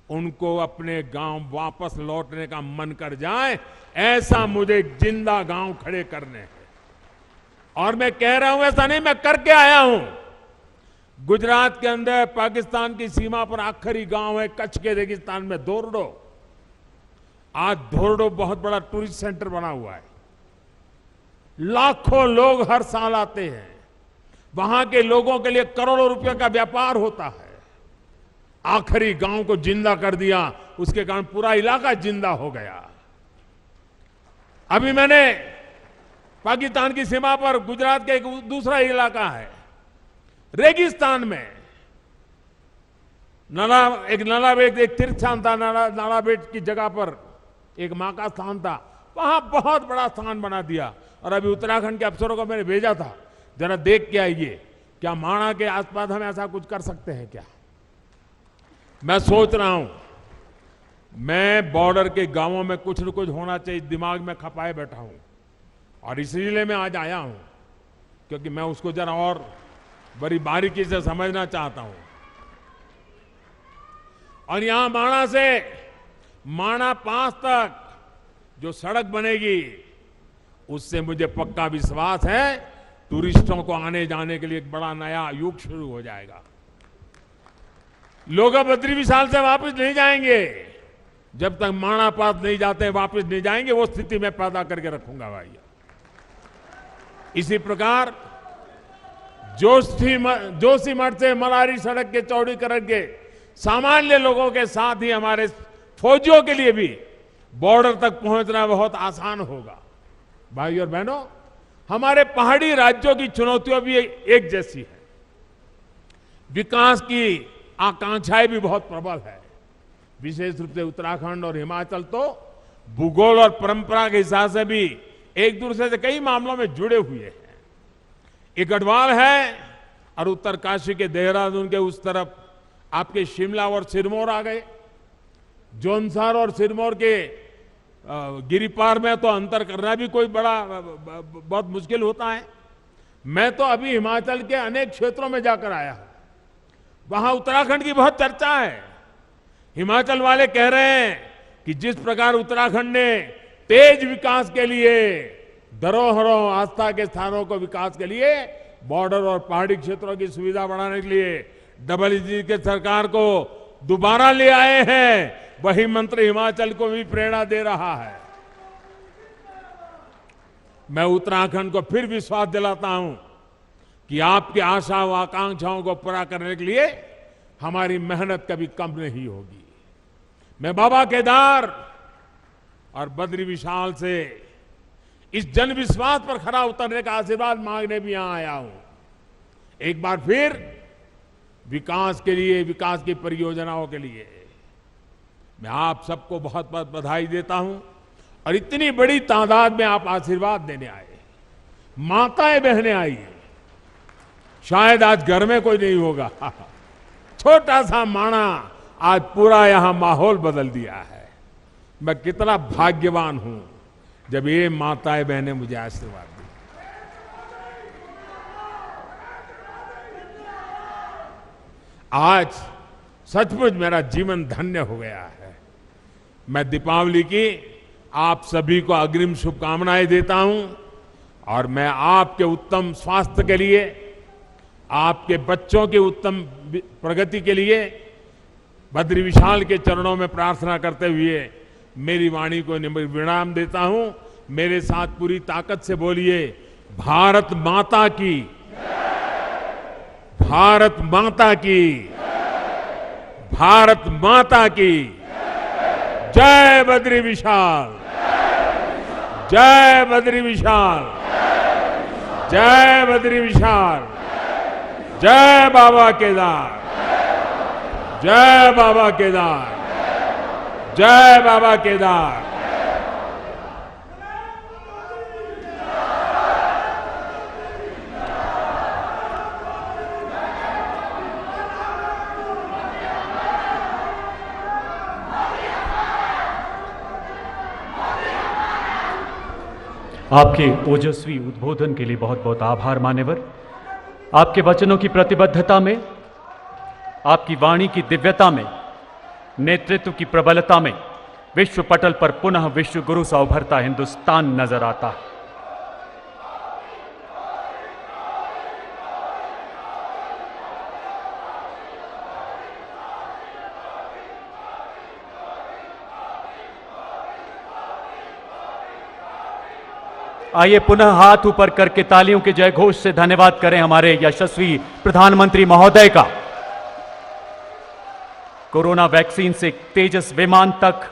उनको अपने गांव वापस लौटने का मन कर जाए, ऐसा मुझे जिंदा गांव खड़े करने हैं। और मैं कह रहा हूं ऐसा नहीं, मैं करके आया हूं। गुजरात के अंदर पाकिस्तान की सीमा पर आखिरी गांव है कच्छ के रेगिस्तान में धोरडो। आज धोरडो बहुत बड़ा टूरिस्ट सेंटर बना हुआ है, लाखों लोग हर साल आते हैं। वहां के लोगों के लिए करोड़ों रुपए का व्यापार होता है। आखिरी गांव को जिंदा कर दिया, उसके कारण पूरा इलाका जिंदा हो गया। अभी मैंने पाकिस्तान की सीमा पर गुजरात का एक दूसरा इलाका है, रेगिस्तान में नालाबेट एक तीर्थ स्थान था। नालाबेट की जगह पर एक मां का स्थान था, वहां बहुत बड़ा स्थान बना दिया। और अभी उत्तराखंड के अफसरों को मैंने भेजा था, जरा देख के आइए क्या माणा के आसपास हम ऐसा कुछ कर सकते हैं क्या। मैं सोच रहा हूं, मैं बॉर्डर के गांवों में कुछ न कुछ होना चाहिए दिमाग में खपाए बैठा हूं। और इसलिए मैं आज आया हूं क्योंकि मैं उसको जरा और बड़ी बारीकी से समझना चाहता हूं। और यहां माणा से माणा पास तक जो सड़क बनेगी उससे मुझे पक्का विश्वास है टूरिस्टों को आने जाने के लिए एक बड़ा नया युग शुरू हो जाएगा। लोग अब बद्री विशाल से वापस नहीं जाएंगे जब तक माणा पास नहीं जाते, वापस नहीं जाएंगे। वो स्थिति मैं पैदा करके रखूंगा भाई। इसी प्रकार जोशीमठ से मलारी सड़क के चौड़ीकरण के सामान्य लोगों के साथ ही हमारे फौजियों के लिए भी बॉर्डर तक पहुंचना बहुत आसान होगा। भाई और बहनों, हमारे पहाड़ी राज्यों की चुनौतियां भी एक जैसी है। विकास की आकांक्षाएं भी बहुत प्रबल है। विशेष रूप से उत्तराखंड और हिमाचल तो भूगोल और परंपरा के हिसाब से भी एक दूसरे से कई मामलों में जुड़े हुए हैं। एक गढ़वाल है और उत्तरकाशी के देहरादून के उस तरफ आपके शिमला और सिरमौर आ गए। जौनसार और सिरमौर के गिरिपार में तो अंतर करना भी कोई बहुत मुश्किल होता है। मैं तो अभी हिमाचल के अनेक क्षेत्रों में जाकर आया हूं, वहां उत्तराखंड की बहुत चर्चा है। हिमाचल वाले कह रहे हैं कि जिस प्रकार उत्तराखंड ने तेज विकास के लिए, धरोहरों, आस्था के स्थानों को विकास के लिए, बॉर्डर और पहाड़ी क्षेत्रों की सुविधा बढ़ाने के लिए डबल-ई के सरकार को दोबारा ले आए हैं, वही मंत्र हिमाचल को भी प्रेरणा दे रहा है। मैं उत्तराखंड को फिर विश्वास दिलाता हूं कि आपकी आशा व आकांक्षाओं को पूरा करने के लिए हमारी मेहनत कभी कम नहीं होगी। मैं बाबा केदार और बद्री विशाल से इस जन विश्वास पर खरा उतरने का आशीर्वाद मांगने भी यहां आया हूं। एक बार फिर विकास के लिए, विकास की परियोजनाओं के लिए मैं आप सबको बहुत बहुत बधाई देता हूं। और इतनी बड़ी तादाद में आप आशीर्वाद देने आए, माताएं बहनें आई। शायद आज घर में कोई नहीं होगा, छोटा सा माणा आज पूरा यहां माहौल बदल दिया है। मैं कितना भाग्यवान हूं जब ये माताएं बहनें मुझे आशीर्वाद दी। आज सचमुच मेरा जीवन धन्य हो गया है। मैं दीपावली की आप सभी को अग्रिम शुभकामनाएं देता हूं और मैं आपके उत्तम स्वास्थ्य के लिए, आपके बच्चों के उत्तम प्रगति के लिए बद्री विशाल के चरणों में प्रार्थना करते हुए मेरी वाणी को विराम देता हूं। मेरे साथ पूरी ताकत से बोलिए, भारत माता की, भारत माता की, भारत माता की जय बद्री विशाल, जय बद्री विशाल, जय बद्री विशाल, जय बाबा केदार, जय बाबा केदार, जय बाबा केदार। आपके ओजस्वी उद्बोधन के लिए बहुत बहुत आभार मान्यवर। आपके वचनों की प्रतिबद्धता में, आपकी वाणी की दिव्यता में, नेतृत्व की प्रबलता में विश्व पटल पर पुनः विश्व गुरु सा उभरता हिंदुस्तान नजर आता है। आइए पुनः हाथ ऊपर करके तालियों के जय घोष से धन्यवाद करें हमारे यशस्वी प्रधानमंत्री महोदय का। कोरोना वैक्सीन से तेजस विमान तक